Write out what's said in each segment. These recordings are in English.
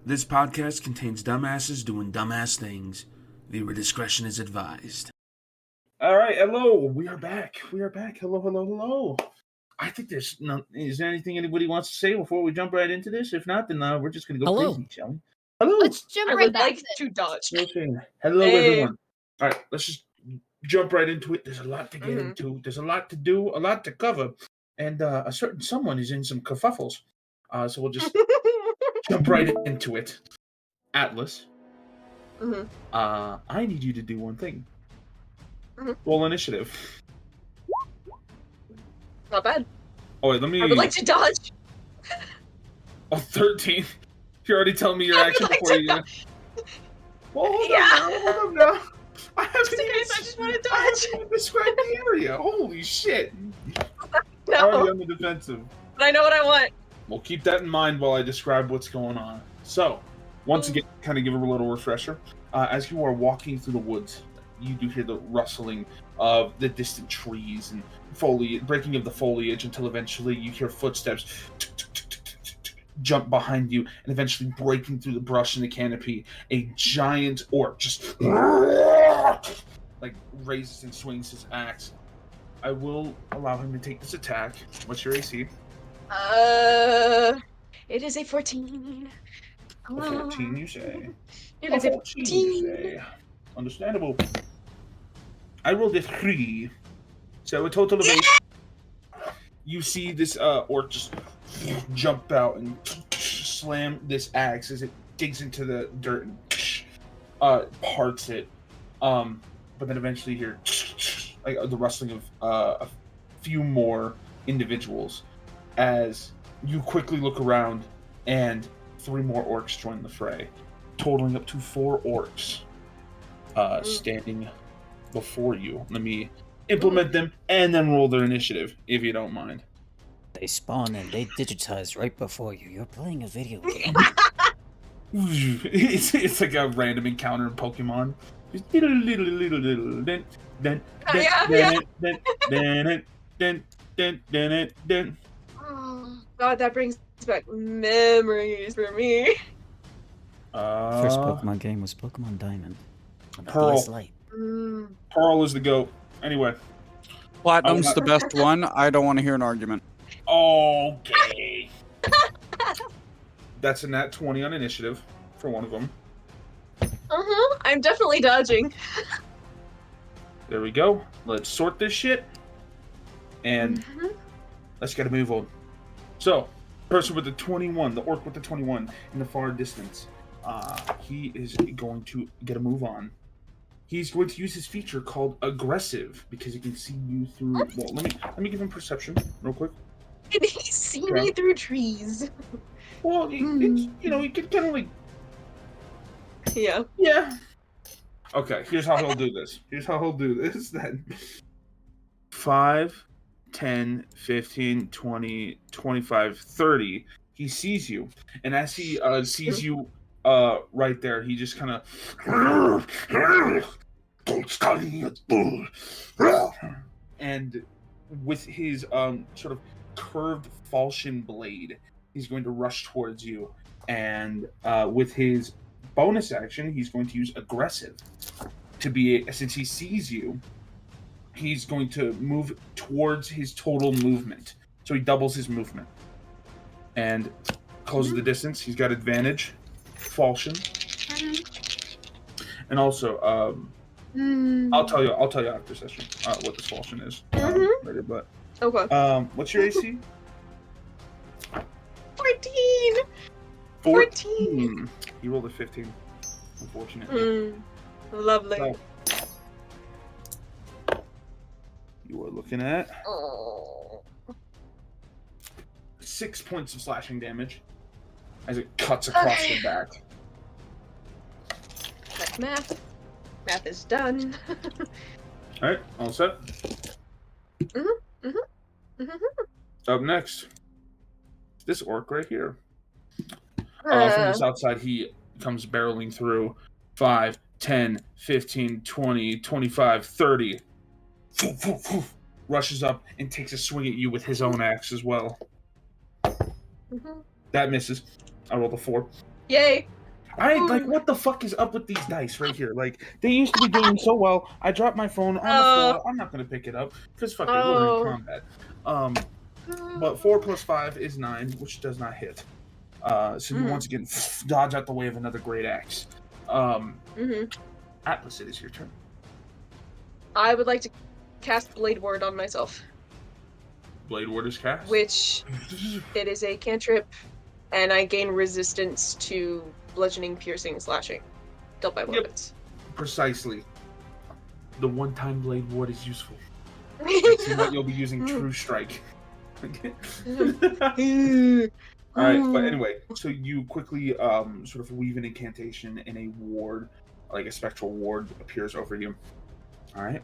This podcast contains dumbasses doing dumbass things. Viewer discretion is advised. All right, hello. We are back. Hello. I think is there anything anybody wants to say before we jump right into this? If not, then we're just going to go crazy, shall we? Hello. Let's jump right back. I would like to dodge. Okay. Hello, everyone. All right, let's just jump right into it. There's a lot to get into. There's a lot to do, a lot to cover. And a certain someone is in some kerfuffles. So we'll just jump right into it. Atlas. I need you to do one thing. Roll initiative. Not bad. Oh, wait, let me... I would like to dodge. Oh, 13. You're already telling me your action before you... Well, hold on now. I haven't even described the area. Holy shit. No. Already on the defensive. But I know what I want. Well, keep that in mind while I describe what's going on. So, once again, kind of give a little refresher. As you are walking through the woods, you do hear the rustling of the distant trees and breaking of the foliage until eventually you hear footsteps jump behind you, and eventually breaking through the brush and the canopy, a giant orc just like raises and swings his axe. I will allow him to take this attack. What's your AC? It is a 14. A 14, you say? It is a 14, you say? Understandable. I rolled a 3. So a total of 8. You see this orc just jump out and slam this axe as it digs into the dirt and parts it. But then eventually hear like the rustling of a few more individuals as you quickly look around and 3 more orcs join the fray, totaling up to 4 orcs standing before you. Let me implement them and then roll their initiative, if you don't mind. They spawn and they digitize right before you. You're playing a video game. It's like a random encounter in Pokemon. Just Oh, God, that brings back memories for me. First Pokemon game was Pokemon Diamond. On the Pearl. PS Lite. Pearl is the GOAT. Anyway. Platinum's the best one. I don't want to hear an argument. Okay. That's a nat 20 on initiative for one of them. I'm definitely dodging. There we go. Let's sort this shit. And let's get a move on. So, person with the 21, the orc with the 21 in the far distance. He is going to get a move on. He's going to use his feature called aggressive because he can see you through. Well, let me give him perception real quick. Can he see me through trees? Well, it's, he can kind of like. Yeah. Okay, here's how he'll do this. Then 5, 10, 15, 20, 25, 30. He sees you, and as he sees you right there, he just kind of and with his sort of curved falchion blade, he's going to rush towards you, and with his bonus action, he's going to use aggressive to be, since he sees you, he's going to move towards his total movement. So he doubles his movement and closes the distance. He's got advantage, falchion, and also I'll tell you after session what this falchion is later. But okay. What's your AC? 14. 14. You rolled a 15, unfortunately. Lovely. So, you are looking at 6 points of slashing damage as it cuts across the back. That's math. Math is done. Alright, all set? Up next, this orc right here. From the south side, he comes barreling through. 5, 10, 15, 20, 25, 30. Rushes up and takes a swing at you with his own axe as well. That misses. I rolled a 4. Yay! What the fuck is up with these dice right here? Like, they used to be doing so well. I dropped my phone on the floor. I'm not gonna pick it up because fuck it, we're in combat. But 4 plus 5 is 9, which does not hit. So you once again dodge out the way of another great axe. Atlas, it is your turn. I would like to cast Blade Ward on myself. Blade Ward is cast. Which it is a cantrip, and I gain resistance to bludgeoning, piercing, slashing dealt by weapons. Precisely. The one-time Blade Ward is useful. Makes it that you'll be using True Strike. Alright, but anyway, so you quickly sort of weave an incantation, and a ward, like a spectral ward, appears over you. Alright.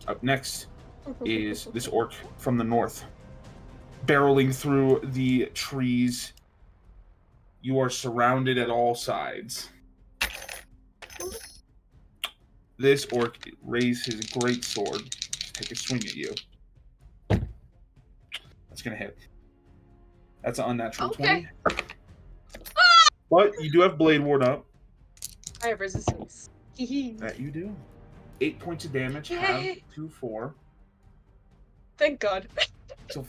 Up next is this orc from the north. Barreling through the trees. You are surrounded at all sides. This orc raised his great sword to take a swing at you. That's gonna hit. That's an unnatural 20. But you do have Blade Ward up. I have resistance. That you do. 8 points of damage. Yay. Have 2, 4. Thank God. So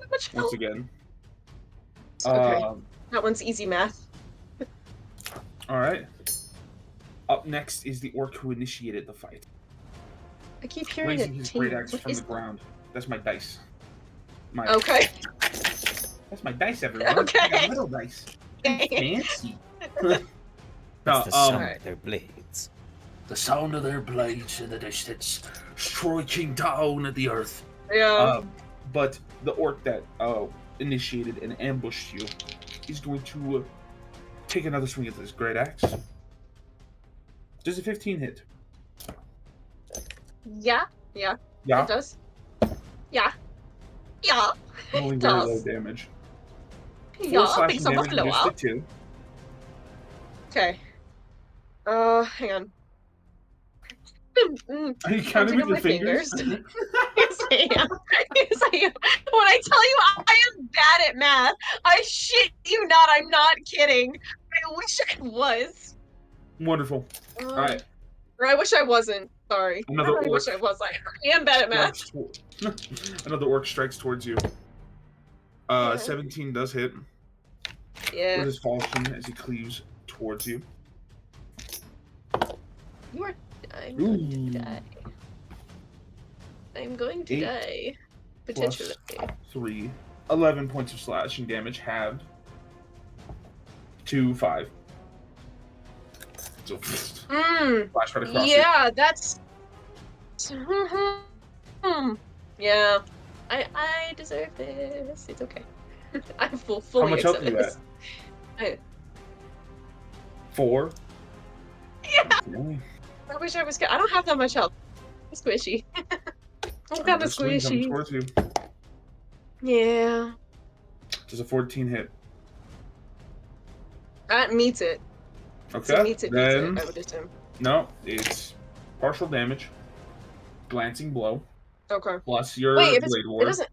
Much once again. Okay. That one's easy math. Alright. Up next is the orc who initiated the fight. I keep hearing Raising it. his great axe from the ground. That's my dice. Okay. That's my dice, everyone. Okay. I got little dice. Fancy. It's the sound alright. of their blades. The sound of their blades in the distance, striking down at the earth. Yeah. But the orc that initiated and ambushed you is going to take another swing at this great axe. Does a 15 hit? Yeah. Yeah. It does. Yeah. Yeah. Only It very low does. damage. 4 Yeah, slashing things are damage much lower. reduced to 2. Okay. Hang on. Are you counting with your fingers? Yes, I am. Yes, I am. When I tell you I am bad at math, I shit you not, I'm not kidding. I wish I was. Wonderful. Alright. Or I wish I wasn't. Sorry. Another I wish I was. I am bad at math. Another orc strikes towards you. 17 does hit. Yeah. With his falchion as he cleaves towards you. You are. I'm going to die. I'm going to 8 die. Potentially. Plus 3. 11 points of slashing damage halved. 2, 5. So, flash right across Yeah, that's. Yeah. I deserve this. It's okay. I fully How much health accept are you this. at? 4. Yeah. Okay. I wish I was. I don't have that much health. I'm squishy. I'm kind of This swing comes squishy. towards you. Yeah. Does a 14 hit? That meets it. Okay. So meets it, Then I would assume. no, it's partial damage, glancing blow, Okay. plus your Wait, if blade it ward. doesn't.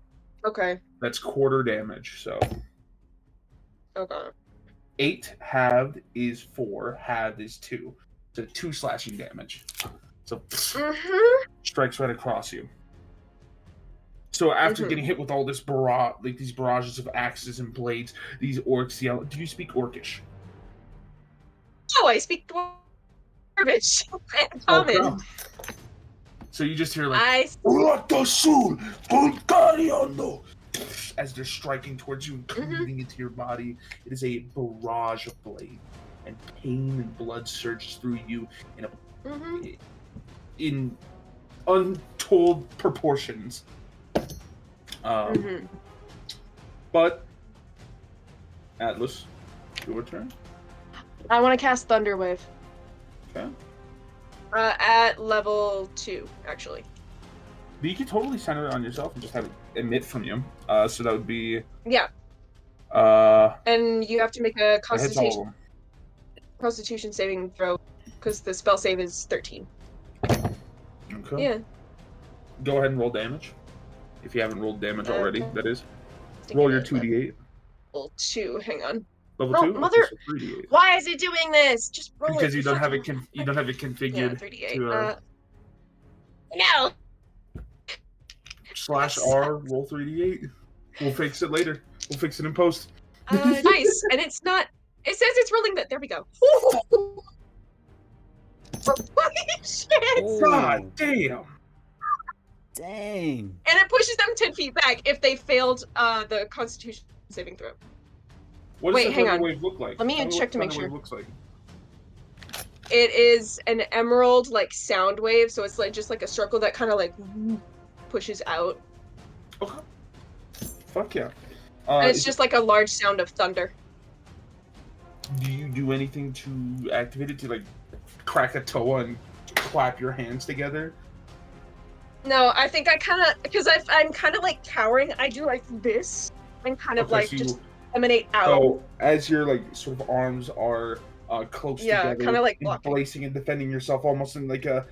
Okay. That's quarter damage. So Okay. 8 halved is 4, halved is 2. So 2 slashing damage. So strikes right across you. So after getting hit with all this these barrages of axes and blades, these orcs yell. Do you speak Orcish? Oh, I speak Dwarvish. Common. Oh, so you just hear like I. as they're striking towards you and cleaving into your body. It is a barrage of blade, and pain and blood surges through you in untold proportions. But Atlas, your turn. I want to cast Thunder Wave. Okay. At level 2, actually. But you can totally center it on yourself and just have it emit from you. So that would be. Yeah. And you have to make a That hits all of them. Constitution saving throw, because the spell save is 13. Okay. Yeah. Go ahead and roll damage. If you haven't rolled damage already, Okay. that is. Roll your 2d8. Level 2. Hang on. Level No, 2? mother- Okay, so 3d8. Why is it doing this? Just roll Because it. you don't have it fucking- you don't have it Yeah, configured 3d8. to No. /R roll 3d8. We'll fix it later. We'll fix it in post. Nice. And it's not. It says it's rolling that. There we go. Shit. God damn. Dang. And it pushes them 10 feet back if they failed the Constitution saving throw. What does Wait, the hang on. Thunderwave look like? Let me Tell check what to make Thunderwave sure. Looks like. It is an emerald like sound wave, so it's like just like a circle that kind of like pushes out. Okay. Fuck yeah. And it's just like a large sound of thunder. Do you do anything to activate it, to like crack a toe and clap your hands together? No, I think I kind of, because I'm kind of like cowering, I do like this and kind of Okay, like so just emanate out. So as your like sort of arms are close Yeah, together, kinda like blocking. embracing and defending yourself, almost in like a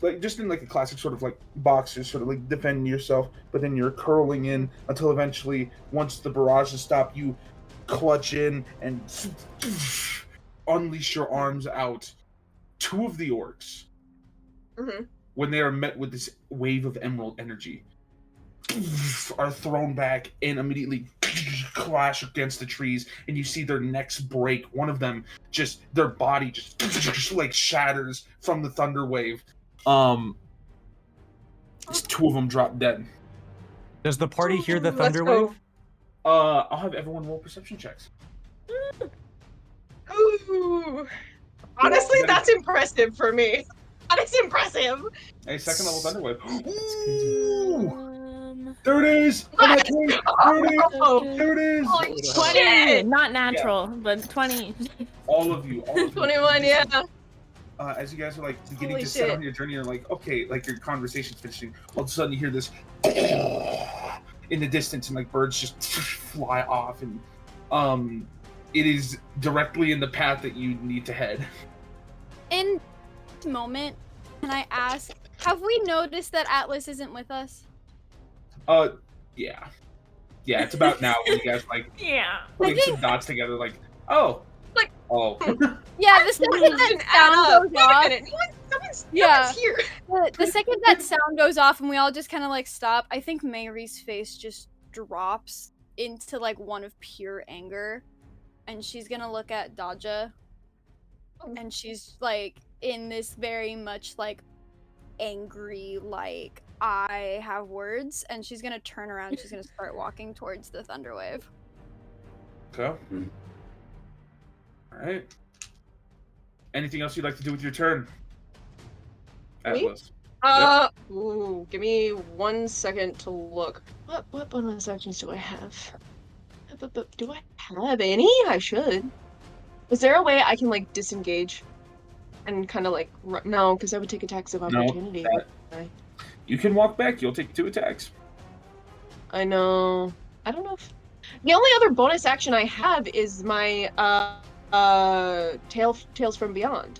like just in like a classic sort of like boxer, sort of like defending yourself, but then you're curling in until eventually, once the barrage is stopped, you clutch in and unleash your arms out. Two of the orcs, when they are met with this wave of emerald energy, are thrown back and immediately clash against the trees, and you see their necks break. One of them just, their body just like shatters from the thunder wave. Two of them drop dead. Does the party hear the Let's thunder go. wave? I'll have everyone roll perception checks. Ooh. Honestly, that's impressive for me. That is impressive. A second level thunder wave. Ooh! There it is! Oh, my God. There it is! Oh, There it is! holy 20, shit! not natural, but 20. All of you. 21, yeah. As you guys are like beginning Holy to set shit. on your journey, you're like, okay, like your conversation's finishing. All of a sudden, you hear this in the distance, and like birds just fly off, and it is directly in the path that you need to head. In this moment, can I ask, have we noticed that Atlas isn't with us? Yeah, it's about now when you guys like Yeah. putting some dots together, like, oh, Like- oh. Yeah, the second that Didn't add up. sound goes Wait a off, minute. Someone's Yeah. here. the second that sound goes off and we all just kind of like stop, I think Mary's face just drops into like one of pure anger, and she's gonna look at Daja, and she's like in this very much like angry, like, I have words, and she's gonna turn around, she's gonna start walking towards the thunder wave. Okay. Alright. Anything else you'd like to do with your turn? Me? Atlas. Ooh, give me 1 second to look. What bonus actions do I have? Do I have any? I should. Is there a way I can like disengage and kind of like no, because I would take attacks of opportunity. You can walk back. You'll take 2 attacks. I know. I don't know if the only other bonus action I have is my Tales from Beyond,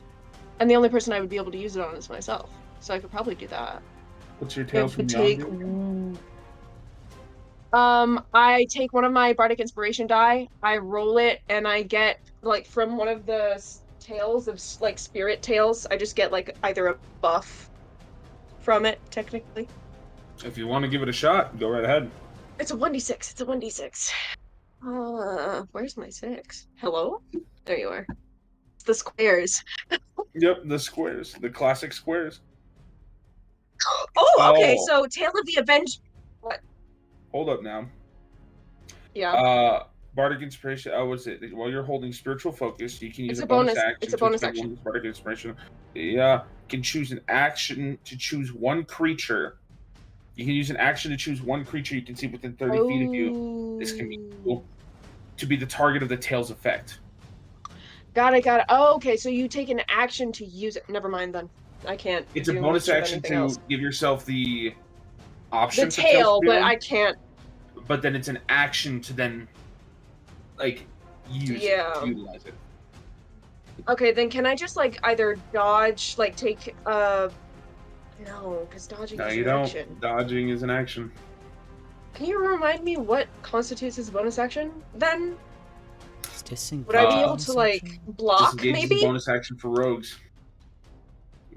and the only person I would be able to use it on is myself. So I could probably do that. What's your Tales from Take, Beyond? I take one of my bardic inspiration die, I roll it, and I get like from one of the tales of like spirit tales, I just get like either a buff from it technically. If you want to give it a shot, go right ahead. It's a 1d6. It's a 1d6. Where's my 6? Hello? There you are. It's the squares. Yep, the squares, the classic squares. Oh, okay. Oh. So Tale of the Avenged. What? Hold up now. Yeah. Bardic Inspiration. What's it? While you're holding Spiritual Focus, you can use It's a a bonus bonus- action. it's a to bonus expend action. one Bardic Inspiration. Yeah, you can choose an action to choose one creature. You can use an action to choose one creature you can see within 30 feet of you. This can be cool. To be the target of the Tails effect. Got it. Oh, okay. So you take an action to use it. Never mind then. I can't. It's a do bonus much of action anything to else. give yourself the option The for Tails tail, but Spear, I can't. but then it's an action to then like use Yeah. it, to utilize it. Okay, then can I just like either dodge, like take no, because dodging No, is you an don't. action. Dodging is an action. Can you remind me what constitutes as a bonus action then? Would I be able to like block Disengage is a maybe? bonus action for rogues.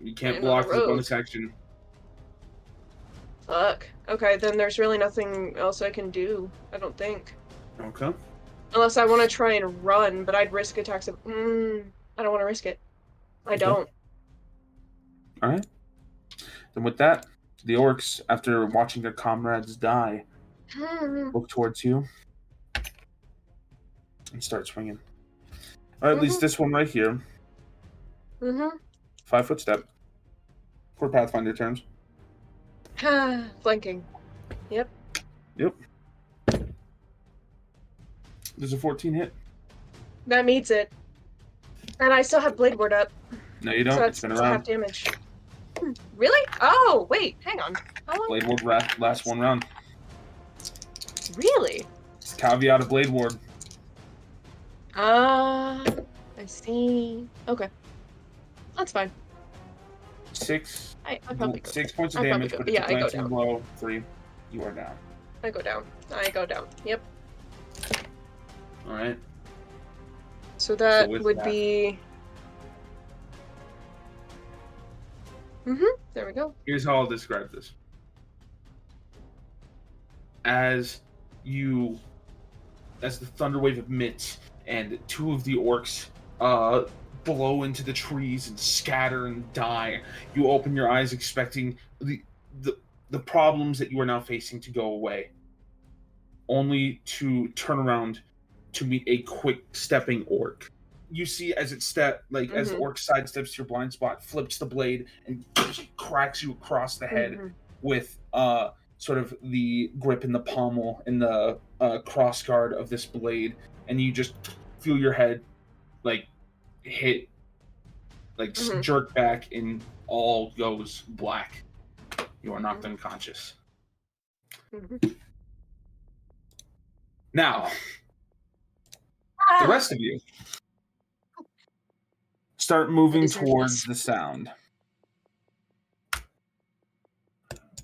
You can't I'm block not a with a rogue. bonus action. Fuck. Okay, then there's really nothing else I can do. I don't think. Okay. Unless I want to try and run, but I'd risk attacks of. I don't want to risk it. I don't. All right. Then with that, the orcs, after watching their comrades die, look towards you and start swinging. Or at least this one right here. 5-foot step. For Pathfinder terms. Flanking. Yep. There's a 14 hit. That meets it. And I still have Blade Ward up. No, you don't. So It's that's been half around. damage. Really? Oh, wait. Hang on. How long? Blade Ward lasts one round. Really? It's caveat of Blade Ward. I see. Okay. That's fine. 6 I probably go. 6 points of I probably damage, go- but yeah, if I you go glancing down. blow, 3, you are down. I go down. I go down. Yep. Alright. So that with would that- be. There we go. Here's how I'll describe this. As the thunder wave emits and 2 of the orcs blow into the trees and scatter and die, you open your eyes expecting the problems that you are now facing to go away, only to turn around to meet a quick stepping orc. You see as it as the orc sidesteps your blind spot, flips the blade, and cracks you across the head with sort of the grip in the pommel and the cross guard of this blade, and you just feel your head hit, jerk back, and all goes black. You are knocked unconscious. Now, the rest of you start moving towards the sound.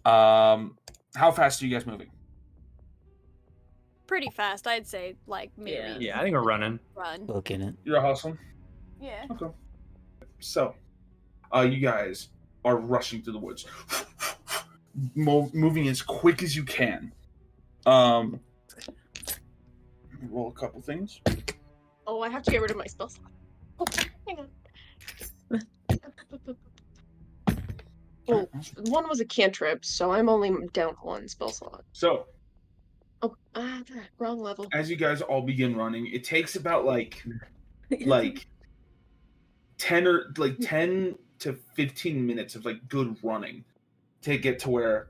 How fast are you guys moving? Pretty fast, I'd say. Like maybe. Yeah, I think we're running. Run. Booking it. You're hustling? Yeah. Okay. So, you guys are rushing through the woods, moving as quick as you can. Roll a couple things. Oh, I have to get rid of my spell slot. Oh, hang on. Oh, one was a cantrip, so I'm only down 1 spell slot. So, Oh, wrong level. as you guys all begin running, it takes about 10 to 15 minutes of good running to get to where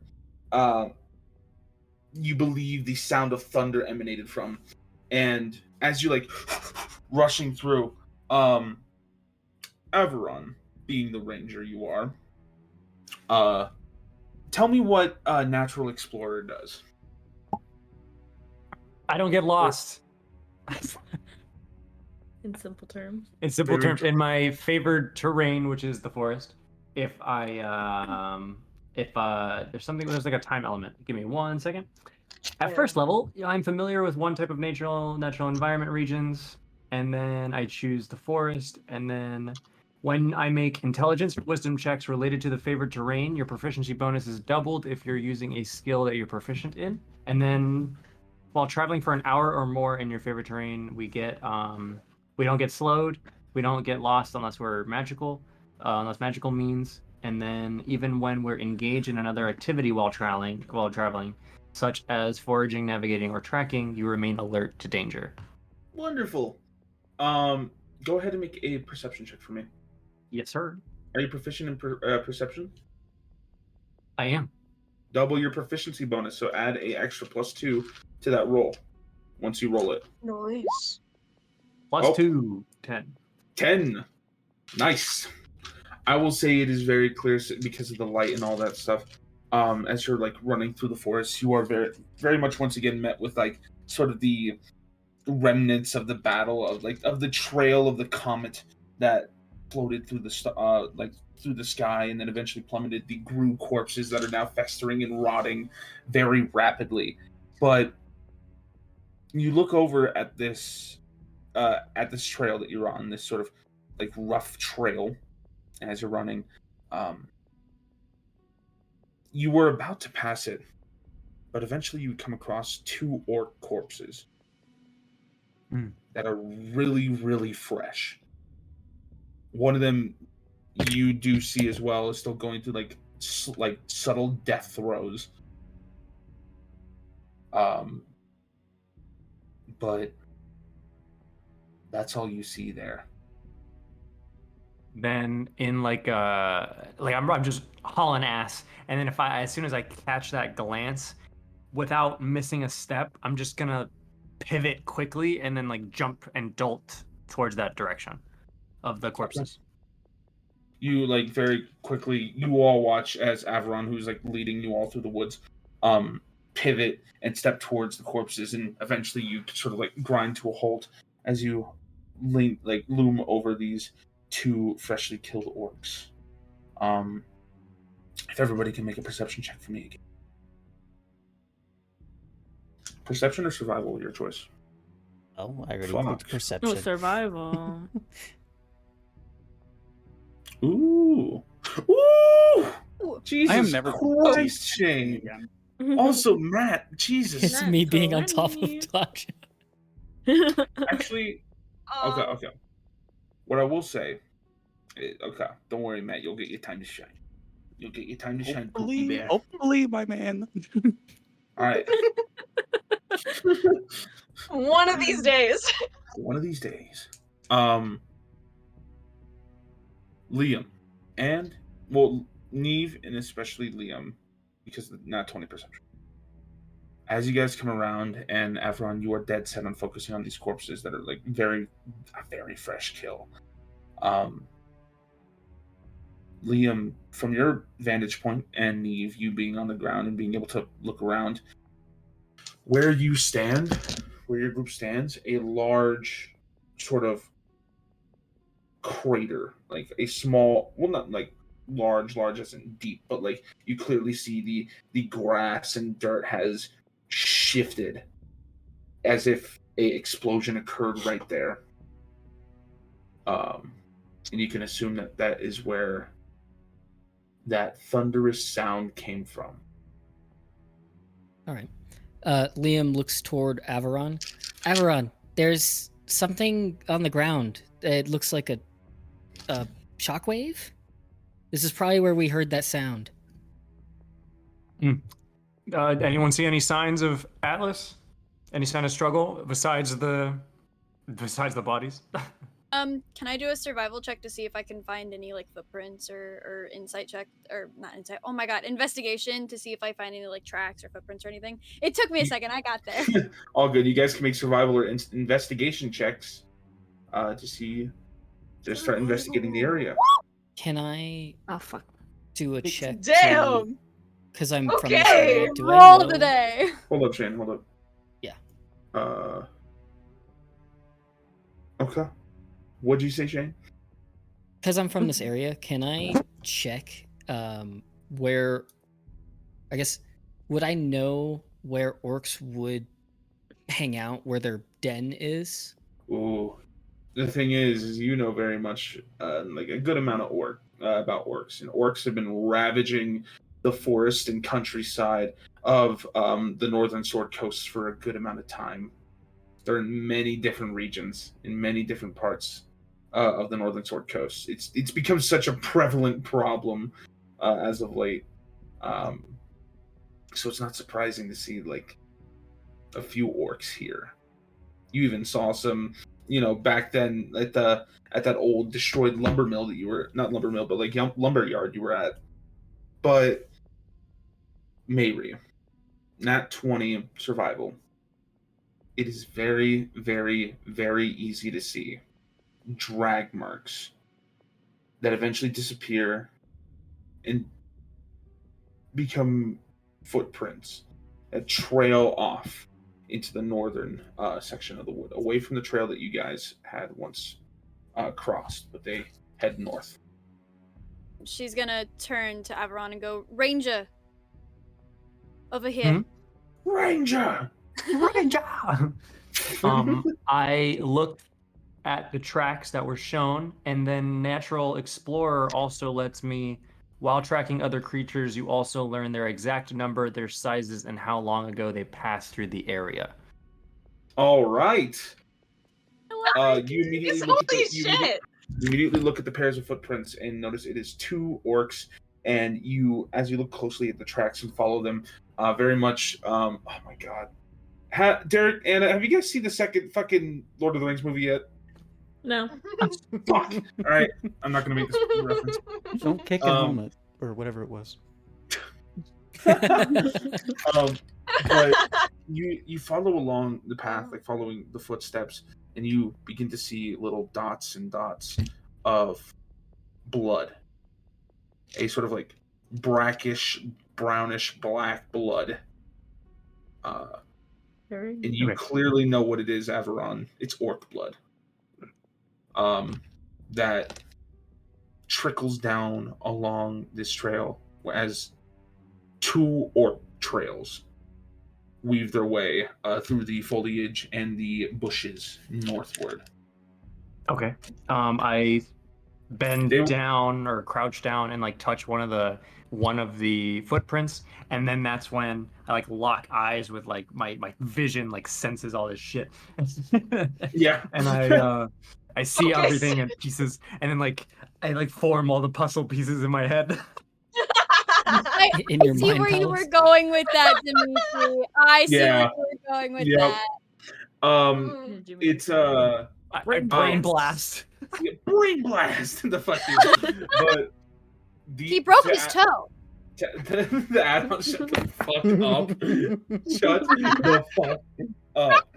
you believe the sound of thunder emanated from. And as you rushing through, Averon, being the ranger you are, tell me what a natural explorer does. I don't get lost. In simple terms. In simple Very terms, in my favored terrain, which is the forest, if there's a time element. Give me 1 second. At first level, I'm familiar with one type of natural environment regions, and then I choose the forest, and then when I make intelligence or wisdom checks related to the favored terrain, your proficiency bonus is doubled if you're using a skill that you're proficient in. And then while traveling for an hour or more in your favorite terrain, we don't get slowed, we don't get lost unless we're magical, unless magical means. And then even when we're engaged in another activity while traveling, such as foraging, navigating, or tracking, you remain alert to danger. Wonderful. Go ahead and make a perception check for me. Yes, sir. Are you proficient in perception? I am. Double your proficiency bonus, so add a extra +2 to that roll once you roll it. Nice. Plus 2, 10. 10. Nice. I will say it is very clear because of the light and all that stuff. As you're running through the forest, you are very, very much once again met with sort of the remnants of the battle of the trail of the comet that floated through through the sky and then eventually plummeted. The Gru corpses that are now festering and rotting very rapidly. But you look over at this at this trail that you're on, this sort of like rough trail as you're running. You were about to pass it, but eventually you come across 2 orc corpses that are really, really fresh. One of them you do see as well is still going through like subtle death throes. But that's all you see there. Then in like I'm just hauling ass, and then as soon as I catch that glance, without missing a step, I'm just gonna pivot quickly and then like jump and dolt towards that direction of the corpses. You like very quickly, you all watch as Averon, who's like leading you all through the woods, pivot and step towards the corpses, and eventually you sort of like grind to a halt as you loom over these 2 freshly killed orcs. If everybody can make a perception check for me again. Perception or survival, your choice. Oh, I already Fuck. picked perception. Oh, survival. Ooh. Ooh! Jesus I am never Christ, Shane. Also, Matt, Jesus. It's me being on top of 20. Dodge. Actually, okay. What I will say, okay, don't worry, Matt. You'll get your time to shine. You'll get your time to shine, Pookie Bear. Hopefully, my man. All right. One of these days. One of these days. Liam and, well, Neve and especially Liam, because not 20 perception. As you guys come around, and Averon, you are dead set on focusing on these corpses that are like a very fresh kill. Liam, from your vantage point, and Neve, you being on the ground and being able to look around, where you stand, where your group stands, a large sort of crater, like a small, well, not like large as in deep, but like you clearly see the grass and dirt has shifted as if a explosion occurred right there. And you can assume that is where that thunderous sound came from. All right. Liam looks toward Averon. Averon, there's something on the ground. It looks like a shockwave. This is probably where we heard that sound. Anyone see any signs of Atlas? Any sign of struggle besides the bodies? Can I do a survival check to see if I can find any like footprints or insight check, or not insight? Oh my god, investigation to see if I find any like tracks or footprints or anything. It took me a second. I got there. All good. You guys can make survival or investigation checks to see, to start investigating the area. Can I Oh fuck. do a check? Damn. Because I'm from this Okay, area. Do I roll know- today. Hold up, Shane. Hold up. Yeah. Okay. What'd you say, Shane? Because I'm from this area, can I check where, I guess, would I know where orcs would hang out, where their den is? Ooh. The thing is you know very much, like a good amount of about orcs. And orcs have been ravaging the forest and countryside of the northern Sword Coast for a good amount of time. They're in many different regions, in many different parts of the northern Sword Coast. It's become such a prevalent problem as of late. So it's not surprising to see like a few orcs here. You even saw some, back then at that old destroyed lumber mill that you were, not lumber mill, but like lumber yard you were at. But Mayri, nat 20 survival. It is very, very, very easy to see drag marks that eventually disappear and become footprints that trail off into the northern section of the wood, away from the trail that you guys had once crossed, but they head north. She's gonna turn to Averon and go, Ranger! Over here. Ranger! I look at the tracks that were shown, and then Natural Explorer also lets me, while tracking other creatures, you also learn their exact number, their sizes, and how long ago they passed through the area. All right. You immediately look at the pairs of footprints and notice it is 2 orcs. And as you look closely at the tracks and follow them, very much. Oh my god, Derek, Anna, have you guys seen the second fucking Lord of the Rings movie yet? No. Fuck. All right, I'm not gonna make this reference. Don't kick a helmet or whatever it was. But you follow along the path, like following the footsteps, and you begin to see little dots and dots of blood. A sort of like brackish, brownish, black blood. And you clearly know what it is, Averon. It's orc blood. That trickles down along this trail as 2 orc trails weave their way through the foliage and the bushes northward. Okay. I bend down or crouch down and like touch one of the footprints, and then that's when I like lock eyes with like my vision like senses all this shit. Yeah. And I see everything in pieces, and then like I form all the puzzle pieces in my head. I see where you were going with that, Dimitri. I see where you were going with that. It's brain blast. Yeah, brain blast. The fucking. But he broke his toe. The add-on, shut the fuck up. Shut the fuck up.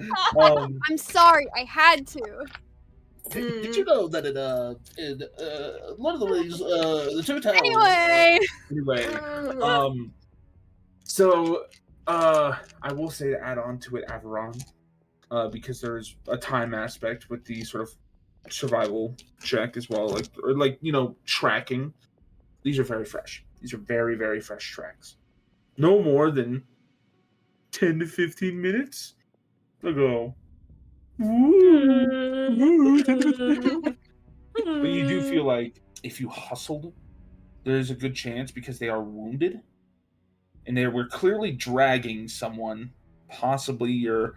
I'm sorry, I had to. Did you know that in Lord of the Rings, the 2 towers? Anyway. So I will say to add on to it, Averon, because there's a time aspect with the sort of survival check as well, like tracking. These are very fresh. These are very, very fresh tracks. No more than 10 to 15 minutes ago. But you do feel like if you hustled, there's a good chance, because they are wounded and they were clearly dragging someone, possibly your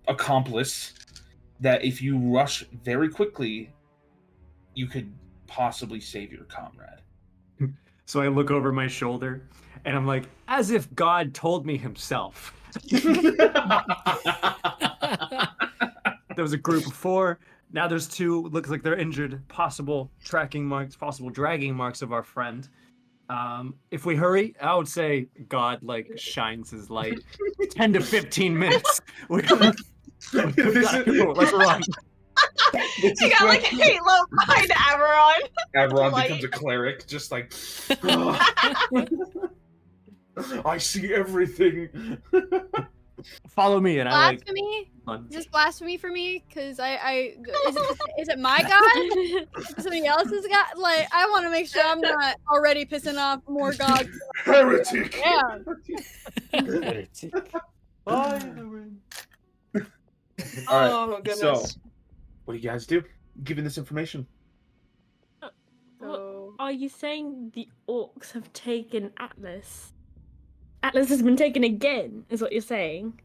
accomplice, that if you rush very quickly, you could possibly save your comrade. So I look over my shoulder and I'm like, as if God told me himself. There was a group of 4. Now there's 2. Looks like they're injured. Possible tracking marks, possible dragging marks of our friend. If we hurry, I would say God shines his light. 10 to 15 minutes. Let's run. You got like Halo behind Averon. Averon becomes a cleric, just like, I see everything. Follow me, and blasphemy? Is this blasphemy for me? Because is it my god? Somebody else's god? Like, I want to make sure I'm not already pissing off more gods. Heretic. Yeah. Heretic. All right. Goodness. So, what do you guys do? Given this information. What, are you saying the orcs have taken Atlas? Atlas has been taken again, is what you're saying?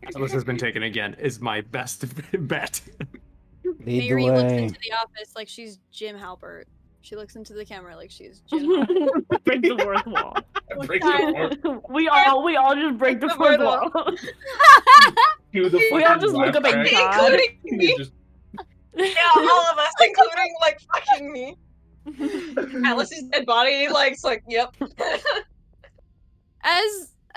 Atlas has been taken again, is my best bet. Mary looks into the office like she's Jim Halpert. She looks into the camera like she's Jim Halpert. Break the fourth wall. Break the fourth. We all just break the fourth wall. We all just look up at God. Including me. Yeah, all of us, including like fucking me. Alice's dead body, it's like, yep.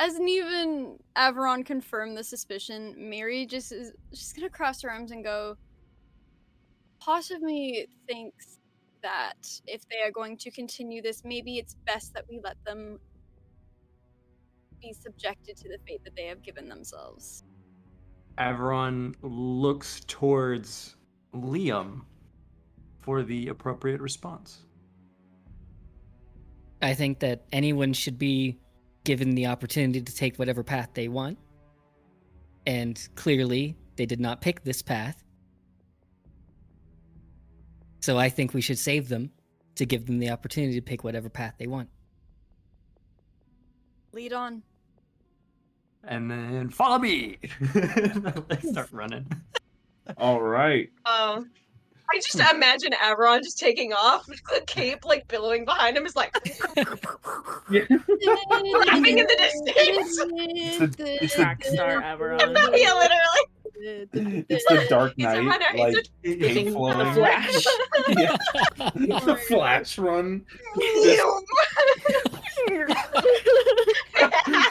As Neve and Averon confirm the suspicion, Mary she's gonna cross her arms and go, possibly thinks that if they are going to continue this, maybe it's best that we let them be subjected to the fate that they have given themselves. Averon looks towards Liam for the appropriate response. I think that anyone should be given the opportunity to take whatever path they want. And clearly, They did not pick this path. So I think we should save them to give them the opportunity to pick whatever path they want. Lead on. And then follow me. Like start running. All right. I just imagine Averon just taking off, the cape like billowing behind him is like Yeah. laughing in the distance. It's the Rockstar Averon. Yeah, literally. It's the Dark He's a Knight, runner, he's like cape The flowing. Flash. Yeah. The Flash run.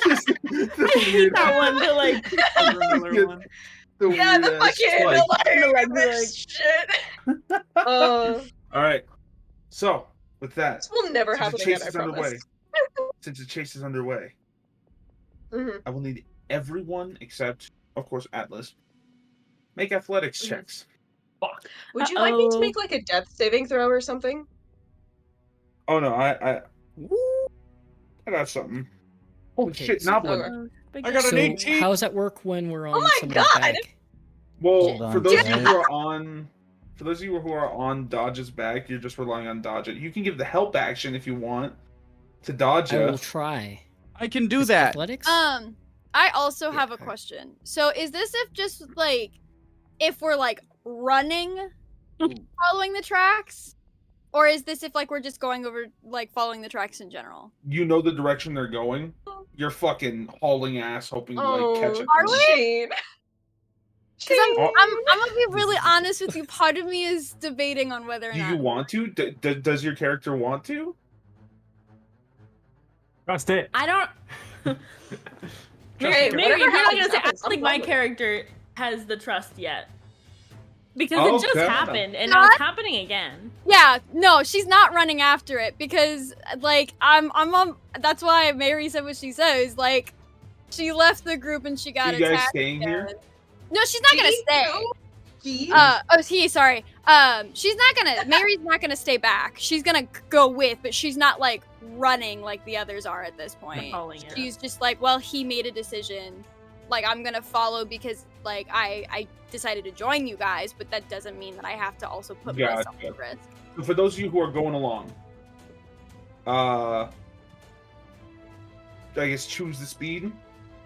Just the weird, That one, the like, the Yeah, the weird ass fucking spike. like shit. All right. So with that, This will never since the happen chase again, I is underway, promise. since the chase is underway, Mhm. I will need everyone except, of course, Atlas, make athletics Mhm. checks. Would you like me to Uh-oh. make like a death saving throw or something? Oh no, I got something. Holy Okay, shit, so- Noblin. I got an So 18. how does that work when we're on Oh my someone's God! back? Well, Hold for on, those of you guys. who are on, for those of you who are on Dodge's back, you're just relying on Dodge it. You can give the help action if you want to Dodge I will it. try. I can do Is that. Athletics? I also Yeah, have a okay. question. So is this if we're like running, following the tracks? Or is this if like we're just going over like following the tracks in general? You know the direction they're going. You're fucking hauling ass, hoping to like catch it. Are we? Shane. Because Oh. I'm gonna be really honest with you. Part of me is debating on whether or Do not. you want to? Does your character want to? Trust it. I don't. Okay, Maybe whatever you're not happens, gonna say. I happens. don't think I'm my fine with it. character has the trust yet. Because Oh, it just fair enough. happened, and now it's happening again. Yeah, no, she's not running after it because like I'm on. That's why Mary said what she says. Like, she left the group and she got Are you guys attacked. staying here? again. No, she's not gonna He? stay. No. He? Sorry. She's not gonna. Mary's not gonna stay back. She's gonna go with, but she's not like running like the others are at this point. Following her. She's just like, well, he made a decision. Like, I'm gonna follow because like I decided to join you guys, but that doesn't mean that I have to also put myself Gotcha. at risk. So for those of you who are going along, I guess choose the speed.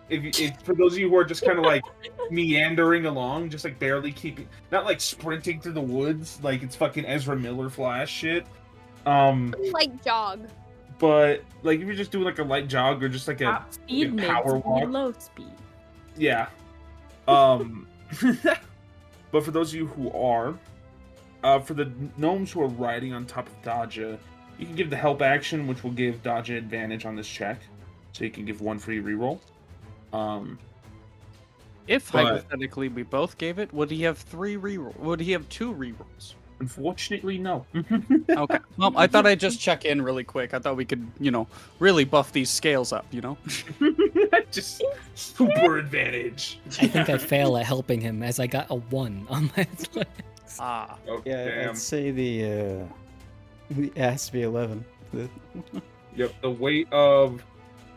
If for those of you who are just kind of like meandering along, just like barely keeping, not like sprinting through the woods like it's fucking Ezra Miller Flash shit. Like jog. But like if you're just doing like a light jog or just like a Top speed, mid power speed, walk. low speed. Yeah. But for those of you who are, for the gnomes who are riding on top of Dodja, you can give the help action, which will give Dodja advantage on this check. So you can give one free reroll. If But- hypothetically we both gave it, would he have 3 reroll? Would he have 2 rerolls? Unfortunately, no. Okay. Well, I thought I'd just check in really quick. I thought we could, really buff these scales up, Just super advantage. I think I fail at helping him as I got a 1 on my athletics. Ah. Oh, Yeah, damn. I'd say it has to be 11. Yep. The weight of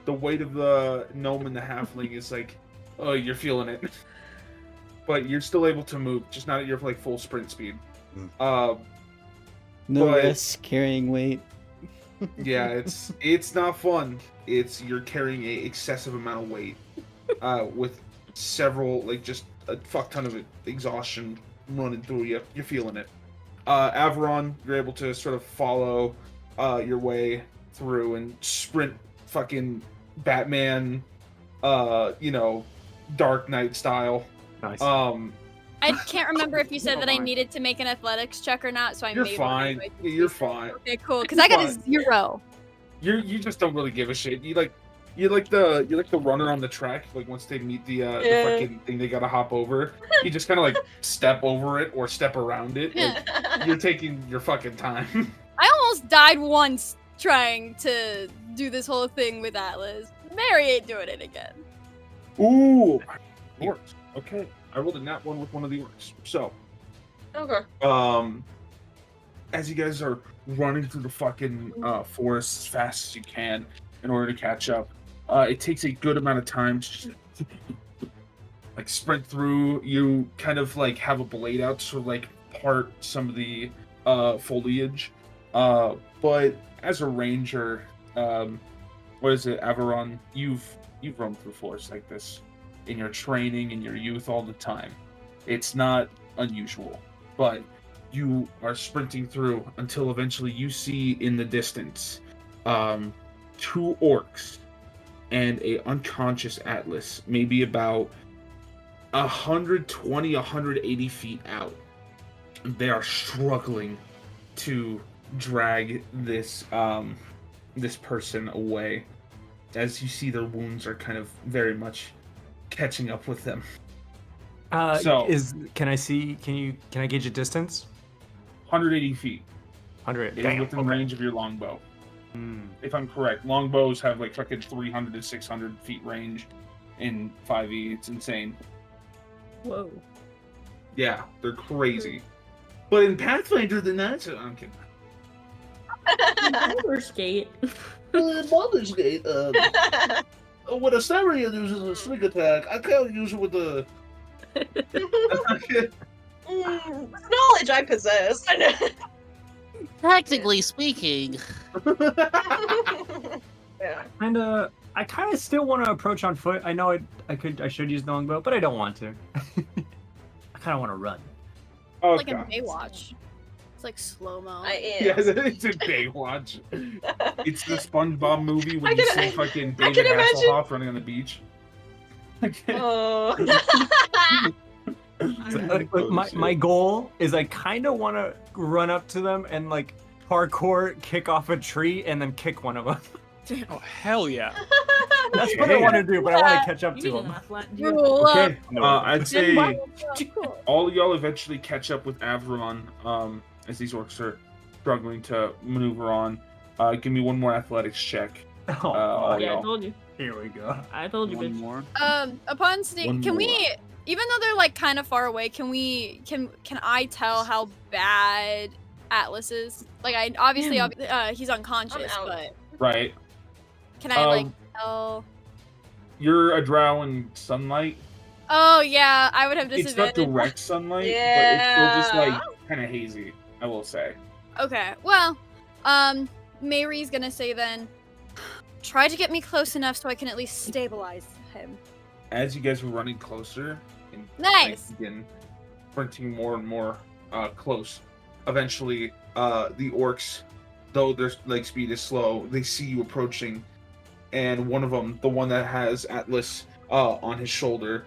the gnome and the halfling is like, oh, you're feeling it. But you're still able to move, just not at your like full sprint speed. No But- risk carrying weight. Yeah, it's not fun. You're carrying a excessive amount of weight, with several like just a fuck ton of exhaustion running through you. You're feeling it. Averon, you're able to sort of follow your way through and sprint fucking Batman, Dark Knight style. Nice. I can't remember if you said that I needed to make an athletics check or not, so I You're made fine. one anyway. You're fine. Okay, cool. Because You're I got a fine. 0. You just don't really give a shit. You're like the runner on the track. Like once they meet the fucking thing they gotta hop over, you just kind of like step over it or step around it. Like, you're taking your fucking time. I almost died once trying to do this whole thing with Atlas. Mary ain't doing it again. Ooh, orcs. Okay, I rolled a nat 1 with one of the orcs. So, Okay. as you guys are running through the fucking forest as fast as you can in order to catch up, it takes a good amount of time to just like sprint through. You kind of like have a blade out to like part some of the foliage. But as a ranger, what is it, Averon? You've roamed through forests like this in your training, in your youth, all the time. It's not unusual, but you are sprinting through until eventually you see in the distance 2 orcs and a unconscious Atlas, maybe about 120, 180 feet out. They are struggling to drag this this person away, as you see their wounds are kind of very much catching up with them. Can I gauge a distance? 180 feet. 100. It is within range of your longbow. If I'm correct, longbows have like fucking 300 to 600 feet range in 5e. It's insane. Whoa. Yeah, they're crazy. But in Pathfinder, they're not so. I'm kidding. Baldur's Gate. In Baldur's Gate, when a Sarian uses a sneak attack, I can't use it with the. Knowledge I possess. Practically speaking. Yeah. And I kind of still want to approach on foot. I know I should use the longbow, but I don't want to. I kind of want to run. Oh, Like in Baywatch. It's like slow-mo. Yeah, it's a Baywatch. It's the SpongeBob movie when you see fucking David Hasselhoff running on the beach. Oh. My goal is I kind of want to run up to them and like parkour, kick off a tree, and then kick one of them. Oh hell yeah! That's what I want to do, but I want to catch up to them. Okay, I'd say all of y'all eventually catch up with Averon as these orcs are struggling to maneuver on. Give me one more athletics check. Yeah, I told you. Here we go. I told you, One bitch. more. Upon seeing, can we, even though they're like kind of far away, can I tell how bad Atlas is? Like, I obviously he's unconscious, but Right. can I like tell? You're a drow in sunlight. Oh yeah, I would have It's not disadvantage. direct sunlight, but it's still just like kind of hazy, I will say. Okay, well, Mary's gonna say then, try to get me close enough so I can at least stabilize him. As you guys are running closer, and Nice. like, begin sprinting more and more close, eventually the orcs, though their leg speed is slow, they see you approaching, and one of them, the one that has Atlas on his shoulder,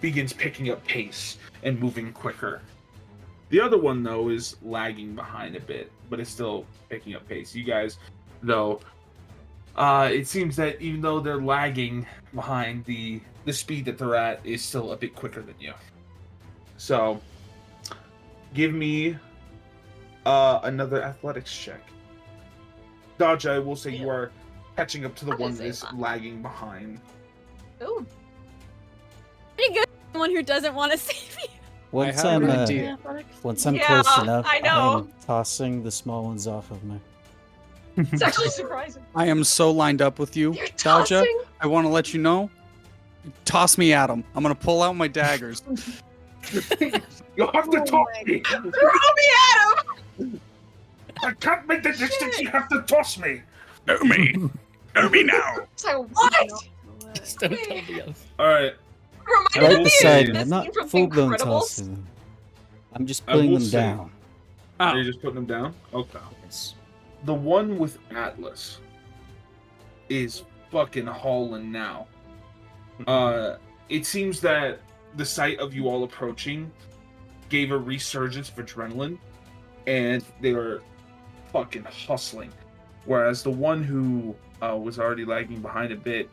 begins picking up pace and moving quicker. The other one, though, is lagging behind a bit, but it's still picking up pace. You guys, though, it seems that even though they're lagging behind, the speed that they're at is still a bit quicker than you. So, give me another athletics check. Dodge, I will say you are catching up to the one that is lagging behind. Ooh. Pretty good. Someone who doesn't want to save you. Once have I'm an idea. once I'm Yeah, close enough, I know. I'm tossing the small ones off of me. It's actually surprising. I am so lined up with you, You're Daja. tossing? I want to let you know. Toss me at him. I'm gonna pull out my daggers. You have to toss me! Throw me at him! I can't make the distance, you have to toss me! Know me. Know me now. So what? Just don't tell me else. Alright. Remind Right me beside of me. the I'm not scene from full blown Incredibles. tossing them. I'm just I putting will them say- down. Are you just putting them down? Okay. The one with Atlas is fucking hauling now. It seems that the sight of you all approaching gave a resurgence of adrenaline, and they are fucking hustling. Whereas the one who was already lagging behind a bit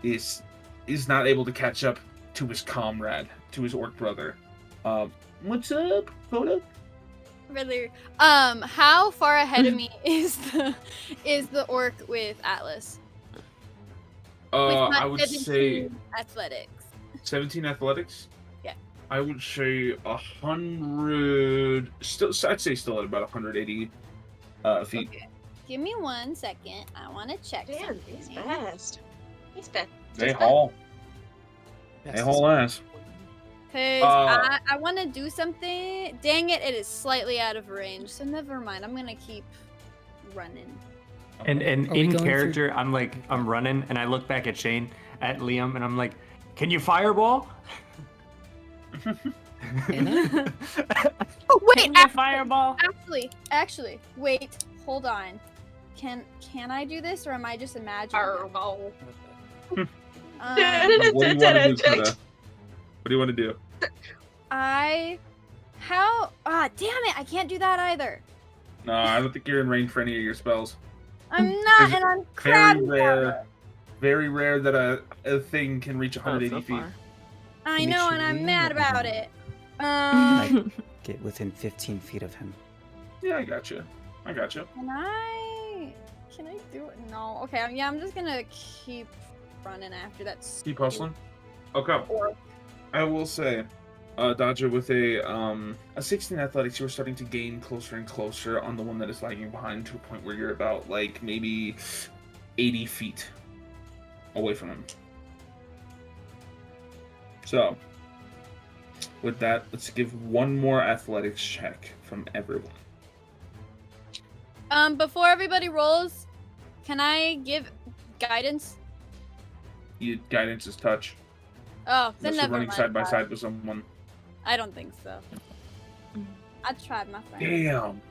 is not able to catch up to his comrade, to his orc brother. What's up, Coda? Really? How far ahead of me is the orc with Atlas? With my I would say 17 athletics. 17 athletics. Yeah. I would say 100. Still, I'd say still at about 180 feet. Okay. Give me 1 second. I want to check. Damn, he's fast. He's fast. They haul. A whole ass. Cause I want to do something. Dang it! It is slightly out of range, so never mind. I'm gonna keep running. And Are we in going character, I'm running, and I look back at Shane, at Liam, and I'm like, "Can you fireball?" Anna? Oh wait! Fireball. Actually, wait. Hold on. Can I do this, or am I just imagining? Fireball. What do you want to do, Kuda? What do you want to do? Damn it! I can't do that either. No, I don't think you're in range for any of your spells. I'm not, and I'm crabby about it. Very rare that a thing can reach 180 feet. I know, and I'm mad about it. I get within 15 feet of him. Yeah, I gotcha. Can I do it? No. Okay. I'm just gonna keep running after that. Keep hustling. Okay. I will say, Dodger, with a 16 athletics, you are starting to gain closer and closer on the one that is lagging behind to a point where you're about like maybe 80 feet away from him. So, with that, let's give one more athletics check from everyone. Before everybody rolls, can I give guidance? Guidance is touch. Oh, then Unless you're never running mind. side by side with someone. I don't think so. I tried my friend. Damn.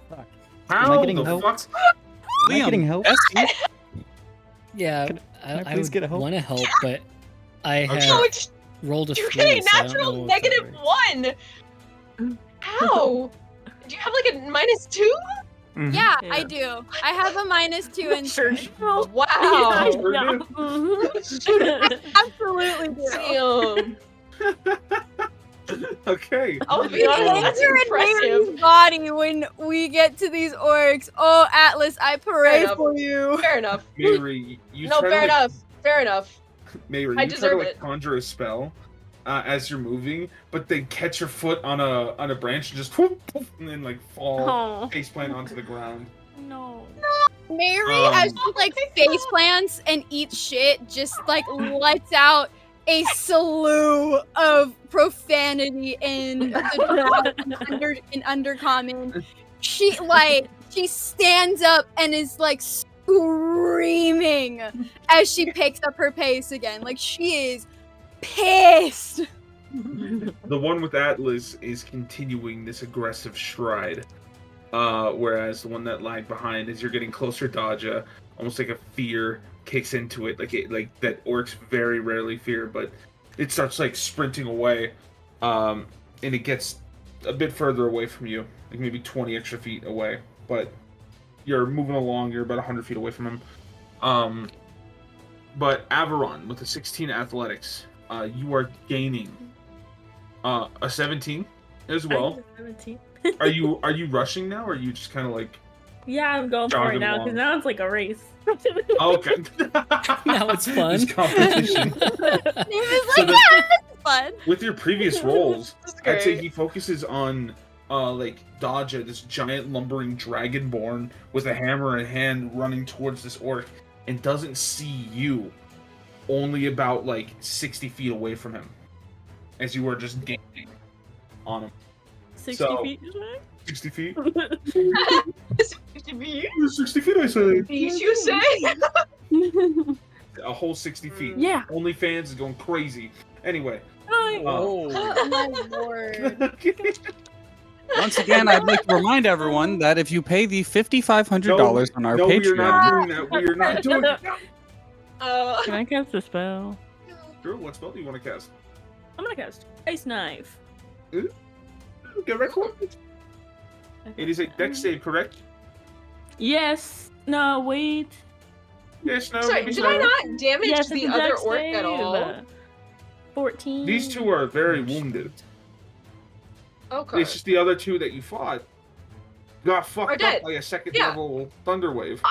Fuck. How Am I getting the help? fuck? Am I getting help? Yeah, Can I I please would get a help? want to help, but I have No, it's rolled a you're 3, getting so I don't know natural if that negative works. 1. How? Do you have like a -2? Yeah, I do. I have a -2 in search. Wow. Absolutely do. Damn. Okay. I'll be honest, that's Enter in impressive. Mary's body when we get to these orcs. Oh, Atlas, I pray enough. for you. Fair enough. Mary, you No, try fair to, like, enough. Fair enough. Mary, I you try to deserve like it. conjure a spell as you're moving, but then catch your foot on a branch and just whoop, poof, and then like fall face plant onto the ground. No. Mary, as she like face plants and eats shit, just like lets out a slew of profanity in undercommon. She stands up and is like screaming as she picks up her pace again. Like she is pissed. The one with Atlas is continuing this aggressive stride, whereas the one that lagged behind, as you're getting closer, Dodja, almost like a fear kicks into it, like that orcs very rarely fear, but it starts like sprinting away, and it gets a bit further away from you, like maybe 20 extra feet away, but you're moving along. You're about 100 feet away from him. But Averon with a 16 athletics, you are gaining a 17 as well. 17. Are you rushing now, or are you just kind of like? Yeah, I'm going for it Jogging now along. because now it's like a race. Okay. Now it's fun. It's competition. Name is So like the- that. It's fun. With your previous rolls, That's I'd say great. he focuses on like Dodja, this giant lumbering dragonborn with a hammer in hand running towards this orc, and doesn't see you, only about like 60 feet away from him, as you are just gaining on him. 60 So- feet, you say? 60 feet? 60 feet? 60 feet, I say. Feet, you say? A whole 60 feet. Yeah. OnlyFans is going crazy. Anyway. Oh my lord. Once again, I'd like to remind everyone that if you pay the $5,500 on our no, we are Patreon, not doing that. We are not doing it. Can I cast a spell? Sure, what spell do you want to cast? I'm gonna cast Ice Knife. Get right for it. It is a dex save, correct? Yes. No, wait. Yes, no. Sorry, maybe did so. I not damage Yes, the it's a other dex orc at all? save. 14. These two are very wounded. Okay. It's just the other two that you fought got Are fucked up dead. by a second Yeah. level thunder wave.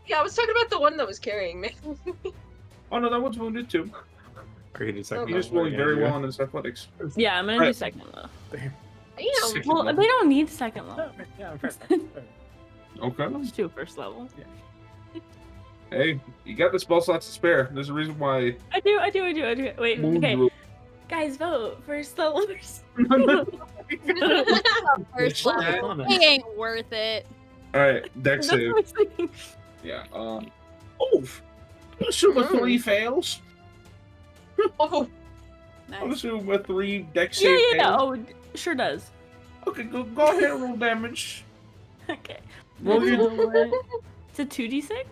Yeah, I was talking about the one that was carrying me. Oh no, that one's wounded too. Are you second You're just rolling very well on this athletics. Yeah, I'm gonna do Alright. second low. You know, Second Well, level. they don't need second low. Okay. Let's do first level. Hey, you got the spell slots to spare. There's a reason why. I do. Wait, Moon okay. rule. Guys, vote for Starlight. First Shut level. up. It ain't worth it. All right, deck That's save. what I was thinking. Yeah. Oh, I'm assuming 3 fails. Oh, I'm Nice. assuming with 3 deck Yeah, save yeah. fails. Oh, sure does. Okay, go ahead and roll damage. Okay. Roll your. It's a 2d6?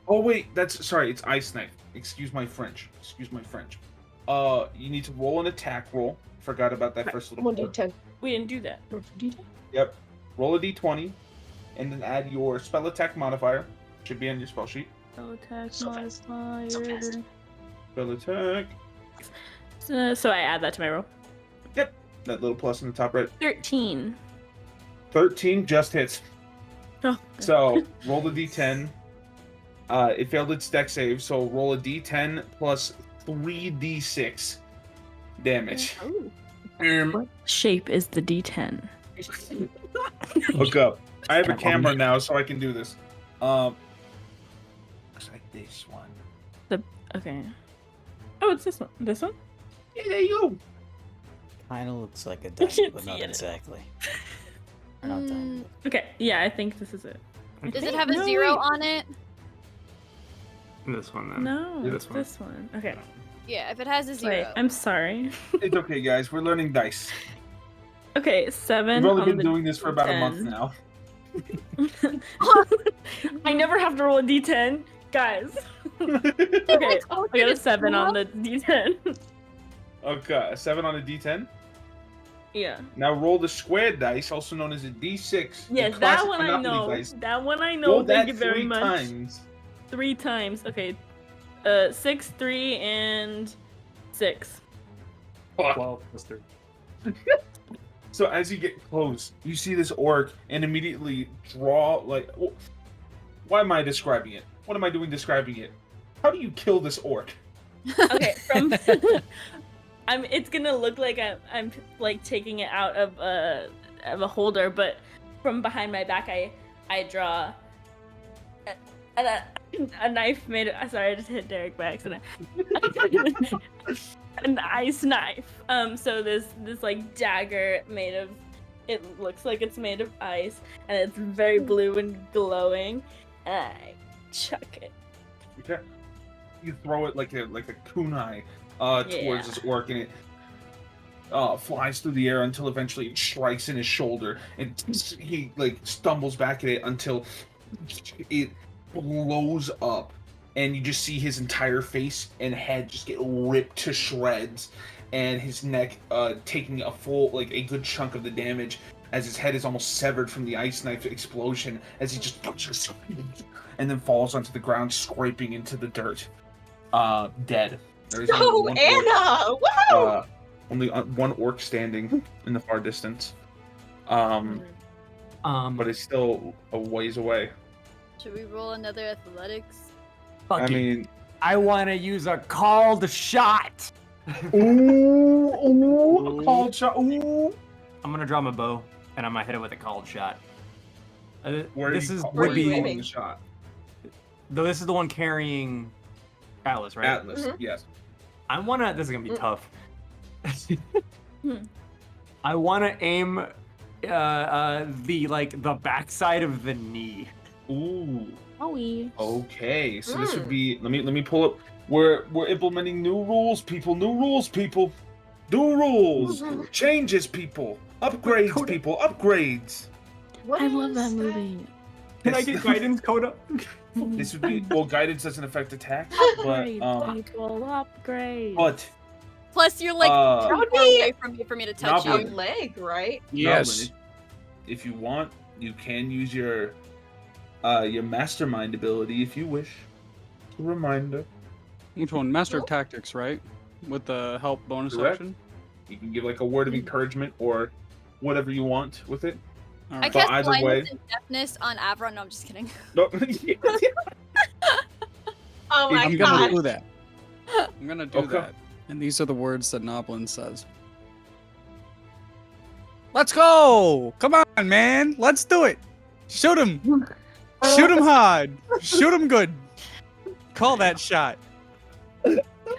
Oh wait, sorry. It's ice knife. Excuse my French. You need to roll an attack roll. Forgot about that first little. 1d10. We didn't do that. Yep. Roll a d20, and then add your spell attack modifier. Should be on your spell sheet. Attack So fast. modifier. So fast. Spell attack. So I add that to my roll. Yep. That little plus in the top right. 13. 13 just hits. Oh. So roll the d10. It failed its deck save, so roll a d10 plus 3d6 damage. What shape is the d10? Look up. I have a camera now, so I can do this. Looks like this one. Okay. Oh, it's this one. This one? Yeah, there you go. Kind of looks like a dice, can't but see not it. exactly. Or not that. Okay, yeah, I think this is it. Does it have a No, 0 wait. on it? This one then. No, Yeah, it's this one. Okay. Yeah, if it has a 0. Wait, I'm sorry. It's okay, guys. We're learning dice. Okay, 7 We've only on been the doing this for about a month 10. now. I never have to roll a d10. Guys. Okay, I got a 7 on the d10. Okay, a 7 on a d10. Yeah. Now roll the squared dice, also known as a d6. the Yes, that classic one I Monopoly know. dice. That one I know. Roll Thank that you very 3 much. times. 3 times. Okay. 6, 3, and 6. 12 plus 3. So as you get close, you see this orc and immediately draw like. Why am I describing it? What am I doing describing it? How do you kill this orc? Okay, from it's gonna look like I'm like taking it out of a holder, but from behind my back I draw a knife made of, sorry, I just hit Derek by accident. An ice knife. So this like dagger made of, it looks like it's made of ice, and it's very blue and glowing, and I chuck it. Okay. You throw it like a kunai towards Yeah. this orc, and it flies through the air until eventually it strikes in his shoulder, and he like stumbles back at it until it blows up, and you just see his entire face and head just get ripped to shreds, and his neck taking a good chunk of the damage as his head is almost severed from the ice knife explosion as he just and then falls onto the ground, scraping into the dirt. Dead. There is only Oh, one Anna! Wow! orc, only one orc standing in the far distance. But it's still a ways away. Should we roll another athletics? Fuck I it. mean, I want to use a called shot. ooh, a called shot. Ooh. I'm gonna draw my bow and I'm gonna hit it with a called shot. Where This you is call- would where you be calling the shot? though. This is the one carrying Atlas, right? Atlas. Mhm. Yes. I wanna. This is gonna be tough. I wanna aim the backside of the knee. Ooh. Owie. Okay. So this would be. Let me pull up. We're implementing new rules, people. New rules, people. New rules. Changes, people. Upgrades, people. Upgrades. What I love that is movie. Can I get guidance, Coda? This would be guidance doesn't affect attacks, but Upgrade, people, upgrade. but Plus, you're like Uh, too That would far be- away from me for me to touch Goblin. A you. leg, right? Yes. Goblin, if you want, you can use your mastermind ability if you wish. Just a reminder. Which one? Master of Tactics, right? With the help bonus Correct. action? You can give like a word of encouragement or whatever you want with it. All I right. But cast either blindness way- and deafness on Avron. No, I'm just kidding. No. Oh my I'm gonna god. do that. I'm gonna do Okay. that. And these are the words that Noblin says. Let's go! Come on, man! Let's do it! Shoot him! Shoot him hard! Shoot him good! Call that shot.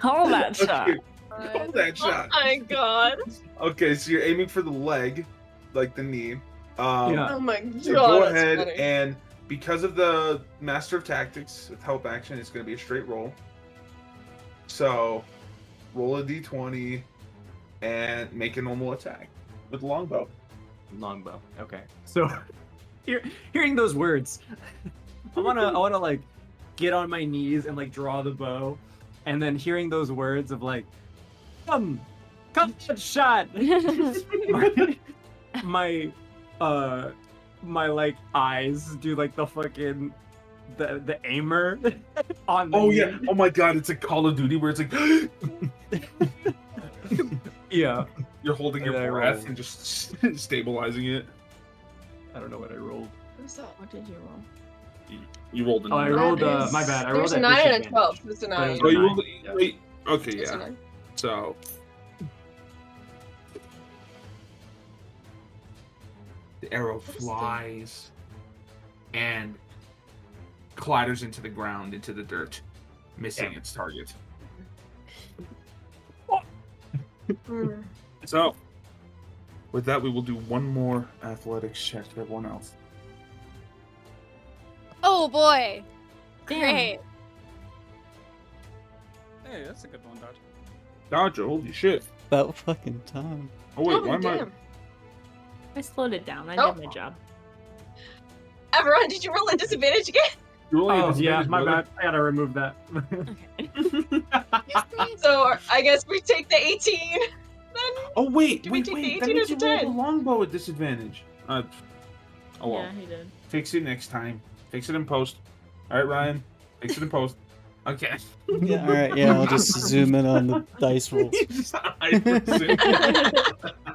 Call that shot. Okay, call that shot. Oh my god. Okay, so you're aiming for the leg, like the knee. Yeah. Oh my god. So go that's ahead funny. and because of the Master of Tactics with help action, it's going to be a straight roll. So roll a d20 and make a normal attack with longbow. Longbow. Okay. So, hearing those words, I wanna like get on my knees and like draw the bow, and then hearing those words of like, come shot. my like eyes do like the fucking the aimer on. The Oh knee. yeah! Oh my god! It's a Call of Duty where it's like, Yeah. you're holding your And I breath roll. and just stabilizing it. I don't know what I rolled. What's that? What did you roll? You rolled a Oh, I nine. rolled. That my is- bad. I There's rolled a at 9 and a disadvantage. 12. It's a 9. Oh, you Nine. rolled. Wait. Okay, It's a yeah. 9. So the arrow flies and clatters into the ground, into the dirt, missing its target. So, with that, we will do one more athletics check for everyone else. Oh boy. Damn. Great. Hey, that's a good one, Dodge. Dodger, holy shit. About fucking time. Oh wait, Oh, why am I? damn. I slowed it down. I Oh. did my job. Everyone, did you roll a disadvantage again? You're only at Oh yeah, disadvantage, my brother. bad. I gotta remove that. So I guess we take the 18. Then Oh wait, Do we wait, take the wait. That 18 or means the you rolled the 10? longbow at disadvantage. Oh well. Yeah, he did. Fix it next time. Fix it in post. All right, Ryan. Fix it in post. Okay. Yeah, alright, yeah, I'll just zoom in on the dice rolls. You just hyper-zoom.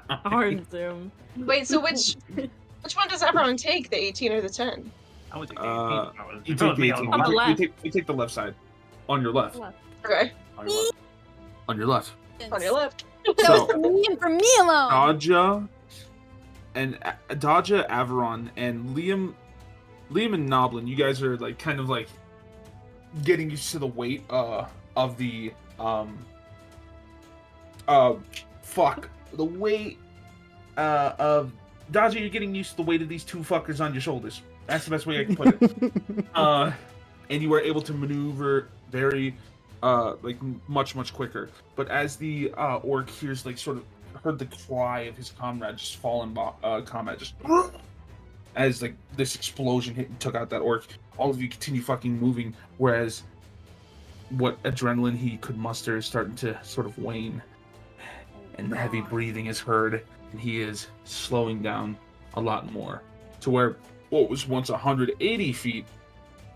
Hard zoom. wait, so which one does everyone take? The 18 or the 10? I would take You take the 18. On the left. You take the left side. On your left. Left. Okay, On your left. on your left. So, For me alone. Dodja Averon, and Liam and Noblin, you guys are like kind of like getting used to the weight of the the weight of Dodja. You're getting used to the weight of these two fuckers on your shoulders. That's the best way I can put it. And you were able to maneuver very like much quicker. But as the orc hears like sort of heard the cry of his comrade just fall in combat, just as like this explosion hit and took out that orc, all of you continue fucking moving, whereas what adrenaline he could muster is starting to sort of wane, and the heavy breathing is heard, and he is slowing down a lot more, to where what was once 180 feet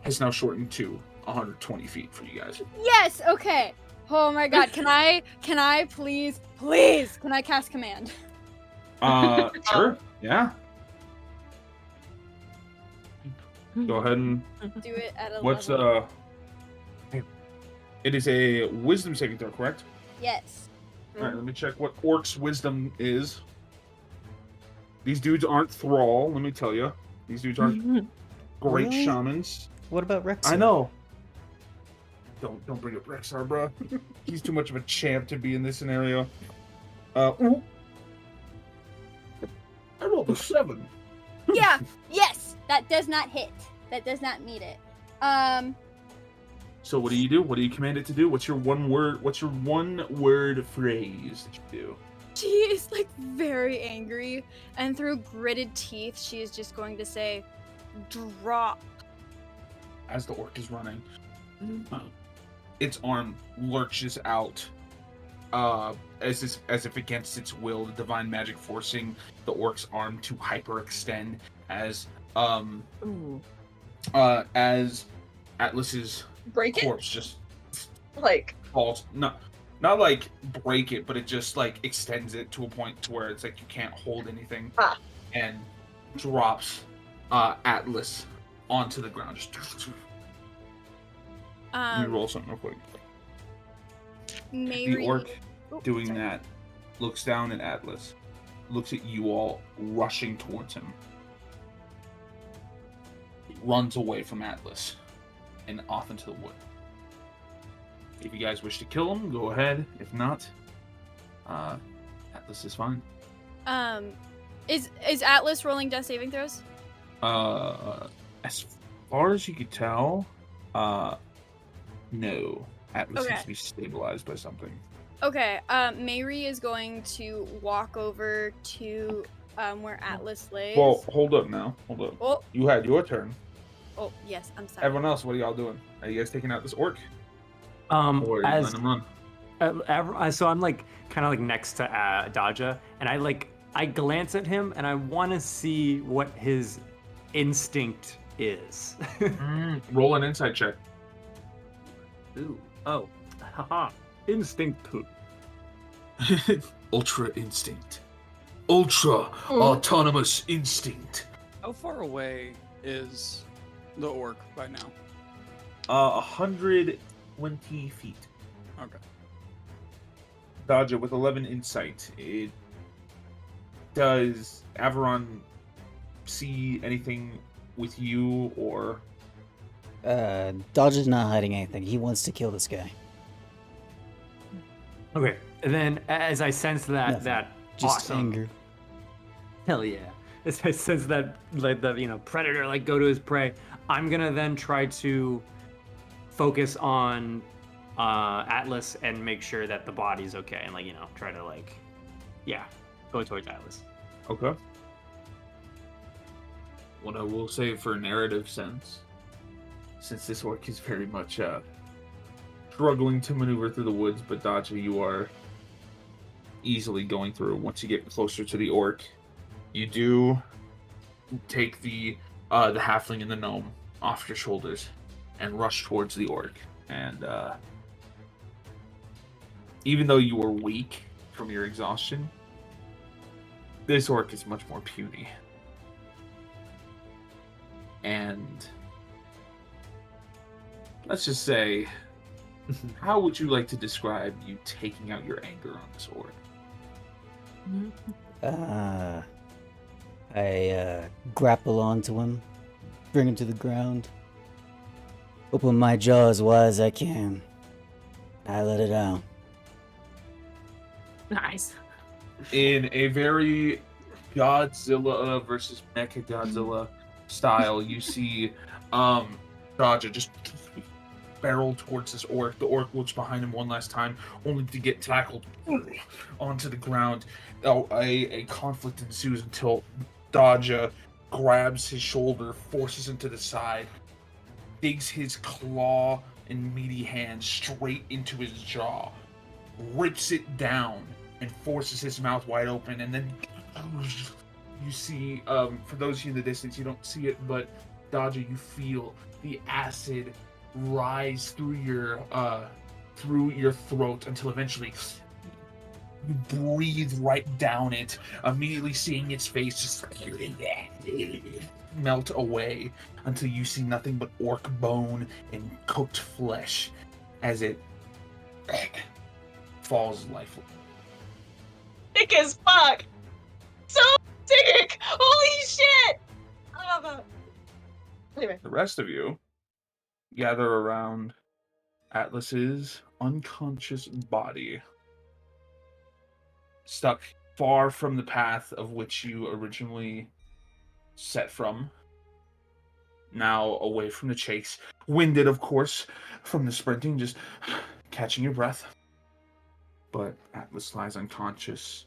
has now shortened to 120 feet for you guys. Yes, okay. Oh my god, can I please, can I cast command? Sure, yeah. Go ahead and Do it at a what's level. It is a wisdom saving throw, correct? Yes. All right, let me check what orc's wisdom is. These dudes aren't thrall, let me tell you. These dudes aren't great Really? shamans. What about Rex? I know. Don't bring up Rexar, bro. He's too much of a champ to be in this scenario. Ooh. I rolled a 7. Yeah, yes. That does not hit. That does not meet it. So what do you do? What do you command it to do? What's your one word phrase that you do? She is like very angry, and through gritted teeth, she is just going to say, "Drop." As the orc is running, its arm lurches out, as if against its will, the divine magic forcing the orc's arm to hyperextend as Atlas's Break it? corpse just Like, falls. Not like break it, but it just like extends it to a point to where it's like you can't hold anything, and drops Atlas onto the ground. Just let me roll something real quick. The orc doing that looks down at Atlas, looks at you all rushing towards him, runs away from Atlas and off into the wood. If you guys wish to kill him, go ahead. If not, Atlas is fine. Is Atlas rolling death saving throws? As far as you could tell, no. Atlas Okay. needs to be stabilized by something. Okay, Mayri is going to walk over to where Atlas lays. Well, hold up now. Hold up. Oh, You had your turn. oh, yes, I'm sorry. Everyone else, what are y'all doing? Are you guys taking out this orc? Or are you As letting him run? so I'm like kind of like next to Daja, and I glance at him, and I want to see what his instinct is. Roll an insight check. Ooh, oh, haha, instinct. Ultra instinct. Ultra autonomous instinct. How far away is the orc by now? 120 feet. Okay. Dodger with 11 insight. Does Averon see anything with you, or? Dodge is not hiding anything. He wants to kill this guy. Okay, and then as I sense Nothing. that Just awesome, anger. hell yeah, as I sense that like the predator like go to his prey, I'm gonna then try to focus on Atlas and make sure that the body's okay, and try to go towards Atlas. Okay. What I will say for narrative sense, since this orc is very much struggling to maneuver through the woods, but Daja, you are easily going through. Once you get closer to the orc, you do take the halfling and the gnome off your shoulders and rush towards the orc. And even though you were weak from your exhaustion, this orc is much more puny. And let's just say, how would you like to describe you taking out your anger on this orc? I grapple onto him, bring him to the ground, open my jaw as wide as I can. I let it out. Nice. In a very Godzilla versus Mechagodzilla style, you see Daja just barrel towards this orc. The orc looks behind him one last time, only to get tackled onto the ground. A conflict ensues until Daja grabs his shoulder, forces him to the side, digs his claw and meaty hand straight into his jaw, rips it down, and forces his mouth wide open. And then you see, for those of you in the distance, you don't see it, but Daja, you feel the acid rise through your throat until eventually you breathe right down it, immediately seeing its face just melt away until you see nothing but orc bone and cooked flesh as it falls lifeless. Sick as fuck! So sick! Holy shit! Anyway. The rest of you gather around Atlas's unconscious body, stuck far from the path of which you originally set from. Now away from the chase, winded, of course, from the sprinting, just catching your breath. But Atlas lies unconscious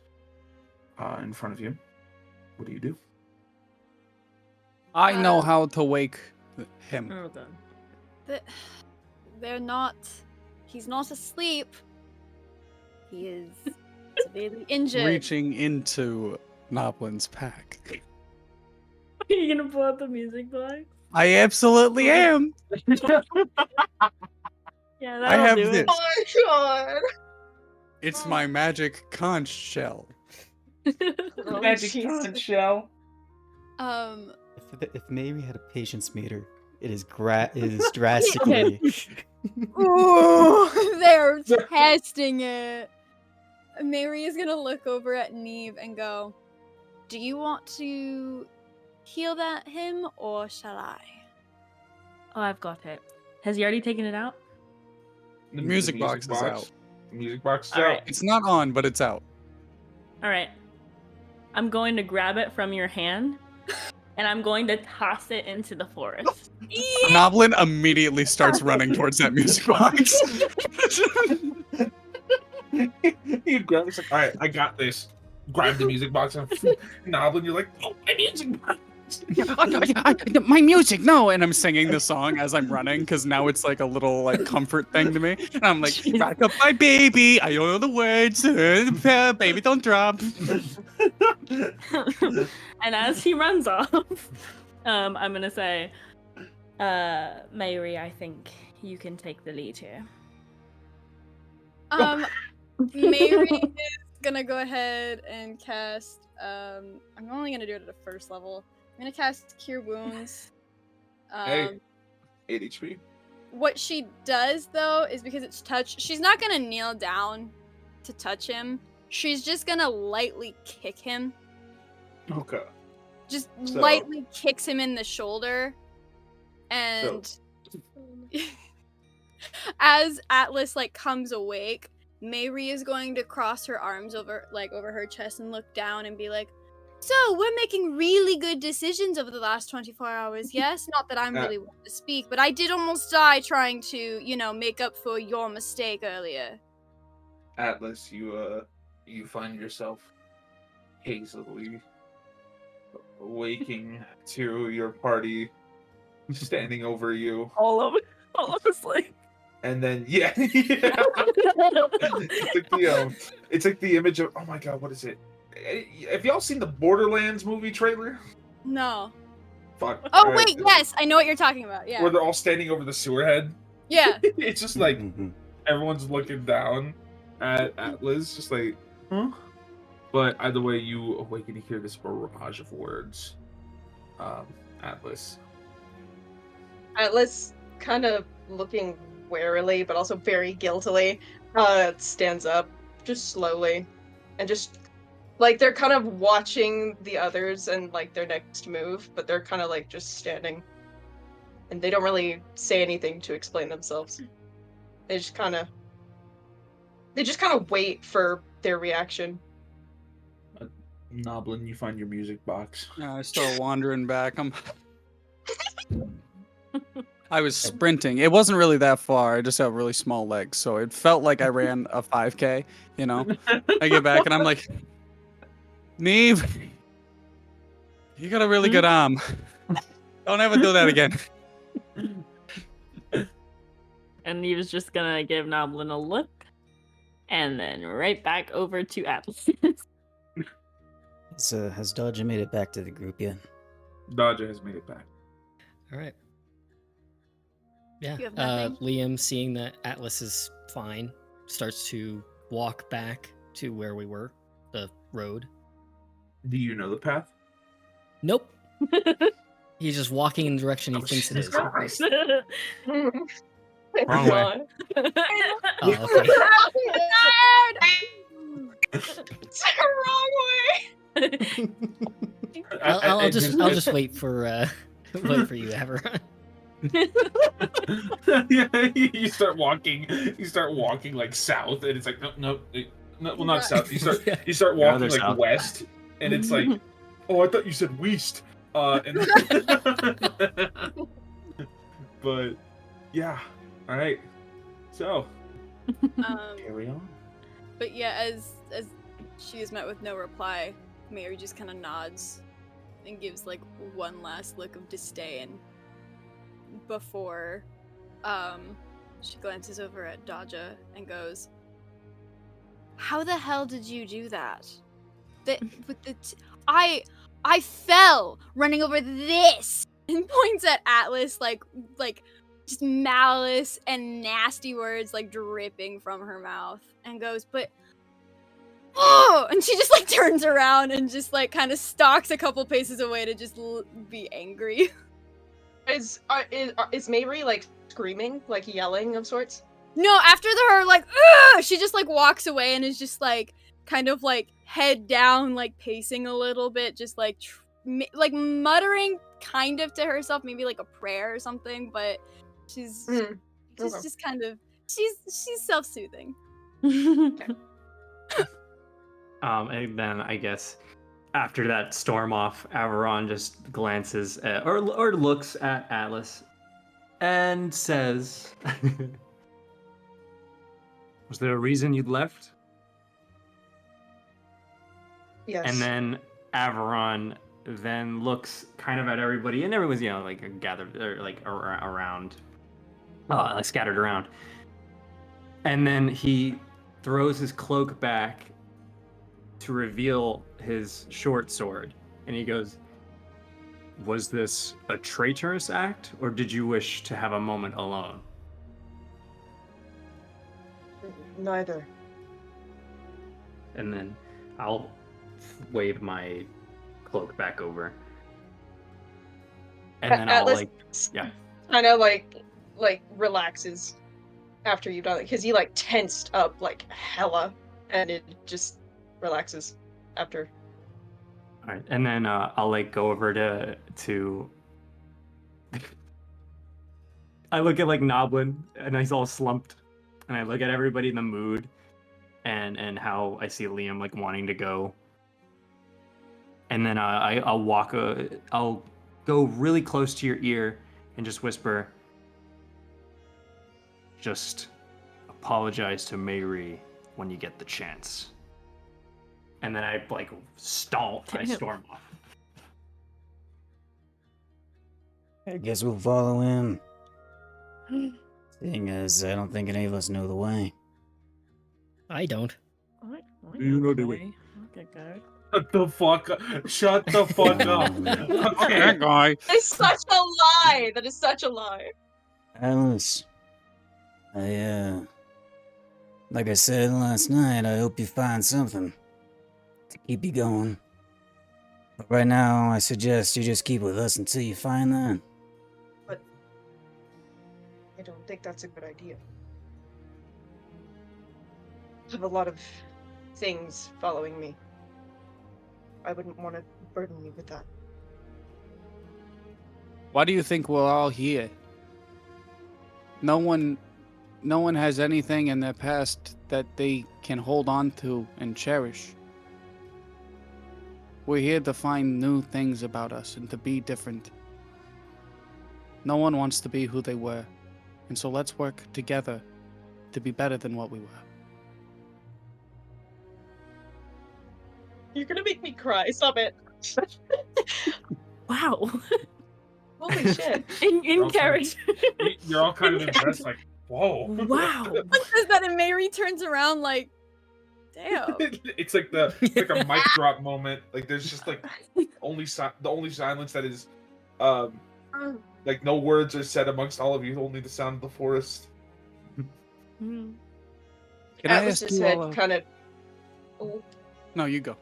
in front of you. What do you do? I know how to wake him. Okay. They're not. He's not asleep. He is severely injured. Reaching into Noblin's pack. Are you gonna pull out the music box? I absolutely am. Yeah, I have that'll do this. it. Oh my god! It's my magic conch shell. Oh, Magic Jesus. conch shell. If Mary had a patience meter, it is drastically. Ooh, they're testing it. Mary is gonna look over at Neve and go, "Do you want to heal him, or shall I?" Oh, I've got it. Has he already taken it out? The music box is out. The music box is All out. right. It's not on, but it's out. All right. I'm going to grab it from your hand, and I'm going to toss it into the forest. Noblin immediately starts running towards that music box. You grab it's like, all right, I got this. Grab the music box and Noblin, you're like, oh, my music box. My music, no! And I'm singing the song as I'm running because now it's like a little like comfort thing to me. And I'm like, back up my baby. I don't know the words. Baby, don't drop. And as he runs off, I'm gonna say, Mayuri, I think you can take the lead here. Mary is gonna go ahead and cast. I'm only gonna do it at a first level. I'm gonna cast Cure Wounds. Hey, 8 HP. What she does though is because it's touch. She's not gonna kneel down to touch him. She's just gonna lightly kick him. Okay. Just So- lightly kicks him in the shoulder, and as Atlas like comes awake, Mayri is going to cross her arms over her chest and look down and be like, "So we're making really good decisions over the last 24 hours, yes? Not that I'm really one to speak, but I did almost die trying to, make up for your mistake earlier." Atlas, you find yourself hazily waking to your party standing over you. All of us like. And then it's like the image of, oh my god, what is it? Have y'all seen the Borderlands movie trailer? No. Fuck. Oh Alright. wait, yes, I know what you're talking about. Yeah. Where they're all standing over the sewer head. Yeah. It's just like everyone's looking down at Atlas, just like, huh? But either way, you awaken to hear this barrage of words. Atlas. Atlas, kind of looking warily, but also very guiltily, stands up, just slowly, and just, like, they're kind of watching the others and, like, their next move, but they're kind of, like, just standing. And they don't really say anything to explain themselves. They just kind of wait for their reaction. Noblin, you find your music box. Yeah, I start wandering back. I was sprinting. It wasn't really that far. I just have really small legs, so it felt like I ran a 5K. I get back and I'm like, Neve, you got a really good arm. Don't ever do that again. And he was just gonna give Noblin a look, and then right back over to Atlas. Has Dodger made it back to the group yet? Dodger has made it back. All right. Yeah. You have nothing? Liam, seeing that Atlas is fine, starts to walk back to where we were, the road. Do you know the path? Nope. He's just walking in the direction he thinks it is. Wrong way. Oh, okay. It's the wrong way. I'll just wait for you, Averon. Yeah, you start walking like south, and it's like no, well, not south. You start walking like south. west, and it's like, oh, I thought you said west. But yeah, all right. So carry on. But yeah, as she is met with no reply, Mary just kind of nods and gives like one last look of disdain before she glances over at Dodja and goes, "How the hell did you do that? I fell running over this," and points at Atlas like just malice and nasty words like dripping from her mouth, and goes, "But oh!" And she just like turns around and just like kind of stalks a couple paces away to just be angry. Is Mayri like screaming, like yelling of sorts? No, after her like, ugh, she just like walks away and is just like kind of like head down, like pacing a little bit, just like like muttering kind of to herself, maybe like a prayer or something. But she's just kind of She's self-soothing. And then I guess after that storm off, Averon just glances at, or looks at Atlas and says, "Was there a reason you'd left?" Yes. And then Averon then looks kind of at everybody, and everyone's, you know, like gathered or like around, like scattered around. And then he throws his cloak back to reveal his short sword, and he goes, "Was this a traitorous act, or did you wish to have a moment alone?" Neither. And then I'll wave my cloak back over. And then I'll Atlas like, yeah. kind of like relaxes after you've done it, because he like tensed up like hella, and it just relaxes after. All right, and then I'll like go over to. I look at like Noblin, and he's all slumped, and I look at everybody in the mood, and how I see Liam like wanting to go. And then I'll walk. I'll go really close to your ear and just whisper. Just apologize to Mayri when you get the chance. And then I like storm off. I guess we'll follow him. Seeing as I don't think any of us know the way. I don't. You know the way. Okay, good. Shut the fuck up. Shut the fuck up. Okay. That guy. That is such a lie. That is such a lie. Alice, like I said last night, I hope you find something to keep you going. But right now, I suggest you just keep with us until you find that. But I don't think that's a good idea. I have a lot of things following me. I wouldn't want to burden you with that. Why do you think we're all here? No one has anything in their past that they can hold on to and cherish. We're here to find new things about us and to be different. No one wants to be who they were, and so let's work together to be better than what we were. You're gonna make me cry. Stop it. Wow. Holy shit. In Okay. character. You're all kind of impressed, like, whoa. Wow. What says that? And Mary turns around like, damn. It's like a mic drop moment. Like there's just like the only silence that is, like no words are said amongst all of you. Only the sound of the forest. Can I ask Atlas's you head all? kind of. Oh, No, you go.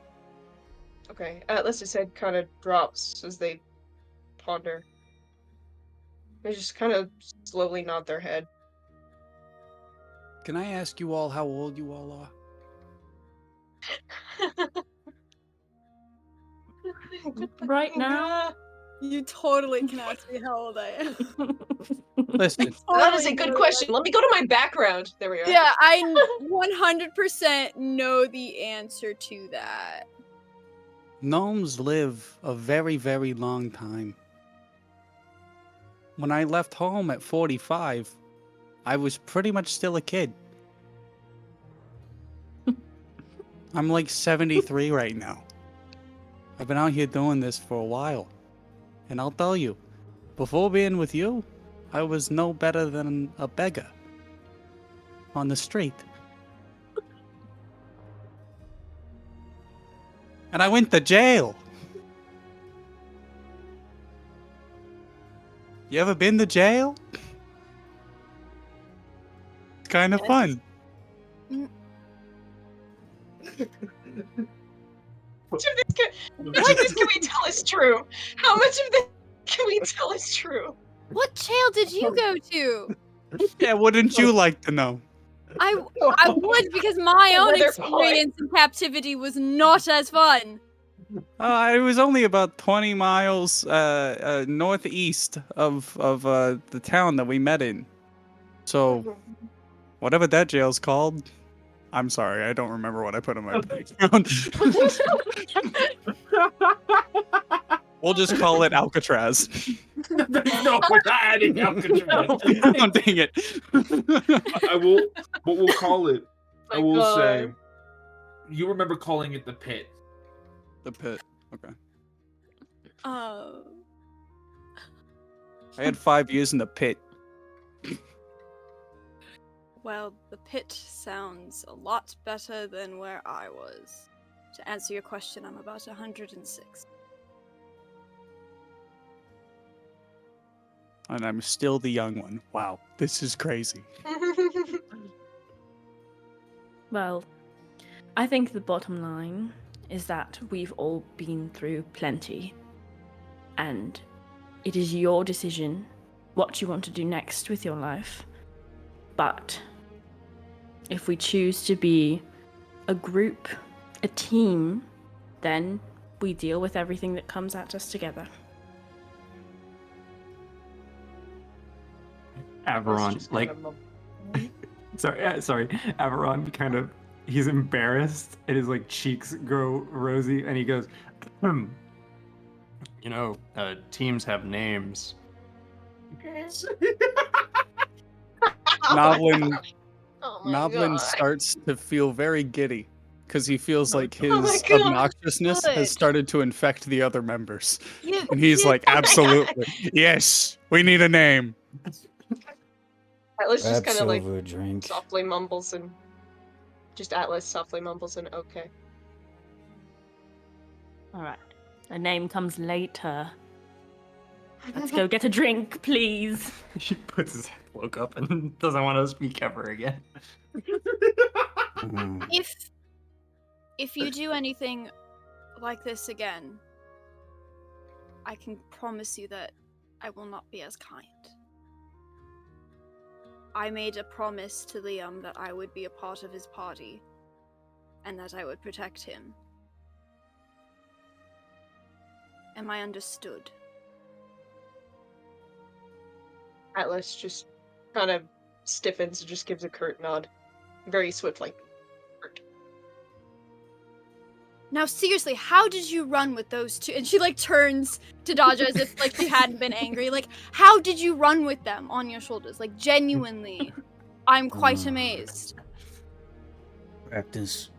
okay. Atlas's head kind of drops as they ponder. They just kind of slowly nod their head. Can I ask you all how old you all are? Right now? You totally can ask me how old I am. Listen, That is a good question. Let me go to my background. There we are. Yeah, I 100% know the answer to that. gnomes live a very, very long time. When I left home at 45, I was pretty much still a kid. I'm like 73 right now. I've been out here doing this for a while. And I'll tell you, before being with you, I was no better than a beggar on the street. And I went to jail. You ever been to jail? It's kind of fun. How much of this can we tell is true? How much of this can we tell is true? What jail did you go to? Yeah, wouldn't you like to know? I would, because my own Another experience in captivity was not as fun. It was only about 20 miles northeast of the town that we met in. So Whatever that jail's called. I'm sorry, I don't remember what I put in my background. We'll just call it Alcatraz. No, we're not adding Alcatraz. Oh, dang it. What we'll call it, I will God. say, you remember calling it the Pit. The Pit. Okay. Oh. I had 5 years in the Pit. Well, the pit sounds a lot better than where I was. To answer your question, I'm about 106. And I'm still the young one. Wow, this is crazy. Well, I think the bottom line is that we've all been through plenty. And it is your decision what you want to do next with your life. But if we choose to be a group, a team, then we deal with everything that comes at us together. Averron, sorry, Averron kind of, he's embarrassed and his like cheeks grow rosy and he goes, You know, teams have names. Noblin Oh my God. starts to feel very giddy because he feels like his Oh my God, obnoxiousness good. has started to infect the other members. You, And he's like, absolutely, yes, we need a name. Atlas just Perhaps kind of like over a drink. softly mumbles and Atlas softly mumbles and okay. Alright. A name comes later. Let's go get a drink, please. he puts his cloak up and doesn't want to speak ever again. Mhm. if you do anything like this again, I can promise you that I will not be as kind. I made a promise to Liam that I would be a part of his party, and that I would protect him. Am I understood? Atlas just kind of stiffens and just gives a curt nod. Very swift, like, curt. Now seriously, how did you run with those two? And she like turns to Dodger as if like she hadn't been angry. Like, how did you run with them on your shoulders? Like, genuinely, I'm quite amazed. Practice.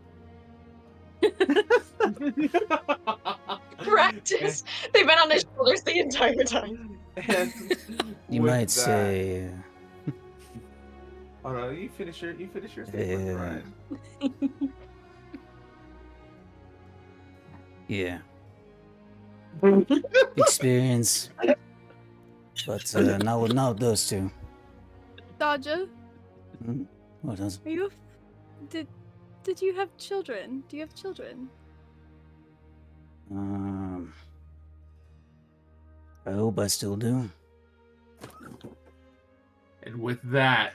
Practice! They've been on his shoulders the entire time. You might say. Oh no, you finish your statement, Yeah. Brian. Yeah. Experience. But not with those two. Dodger, What else? are you? Did you have children? Do you have children? I hope I still do. And with that,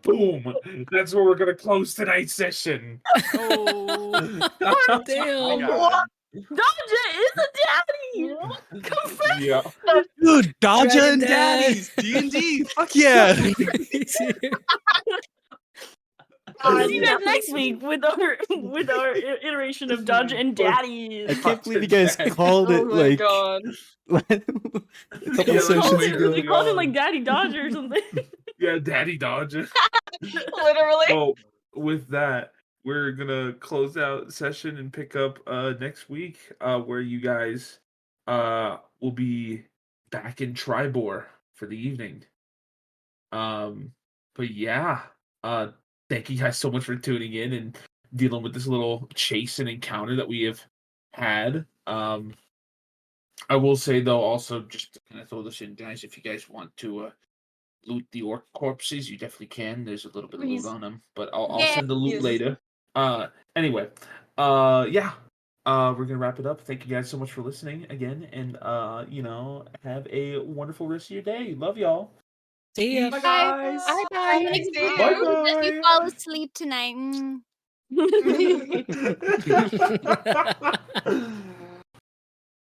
boom! That's where we're gonna close tonight's session. Oh, damn. What? Dodger is a daddy! Confess! Yeah. Dude, Dodger Dragon and Dad. Daddies, D&D, fuck yeah. He's here. See you guys next week with our iteration of Dodger and Daddies. I can't believe you guys called Oh it my like God. a couple Yeah, sessions like, ago. They called him like Daddy Dodger or something. Yeah, Daddy Dodger. Literally. Oh, with that, we're gonna close out session and pick up next week, where you guys will be back in Tribor for the evening. But yeah, thank you guys so much for tuning in and dealing with this little chase and encounter that we have had. I will say though, also just to kind of throw this in, guys, if you guys want to loot the orc corpses, you definitely can. There's a little bit of Please. loot on them, but I'll Yeah. send the loot Yes. later. Anyway, yeah. We're gonna wrap it up. Thank you guys so much for listening again, and have a wonderful rest of your day. Love y'all. See ya. Bye, guys. I'm gonna See give you Bye, a rose as you bye. fall asleep tonight. Bye.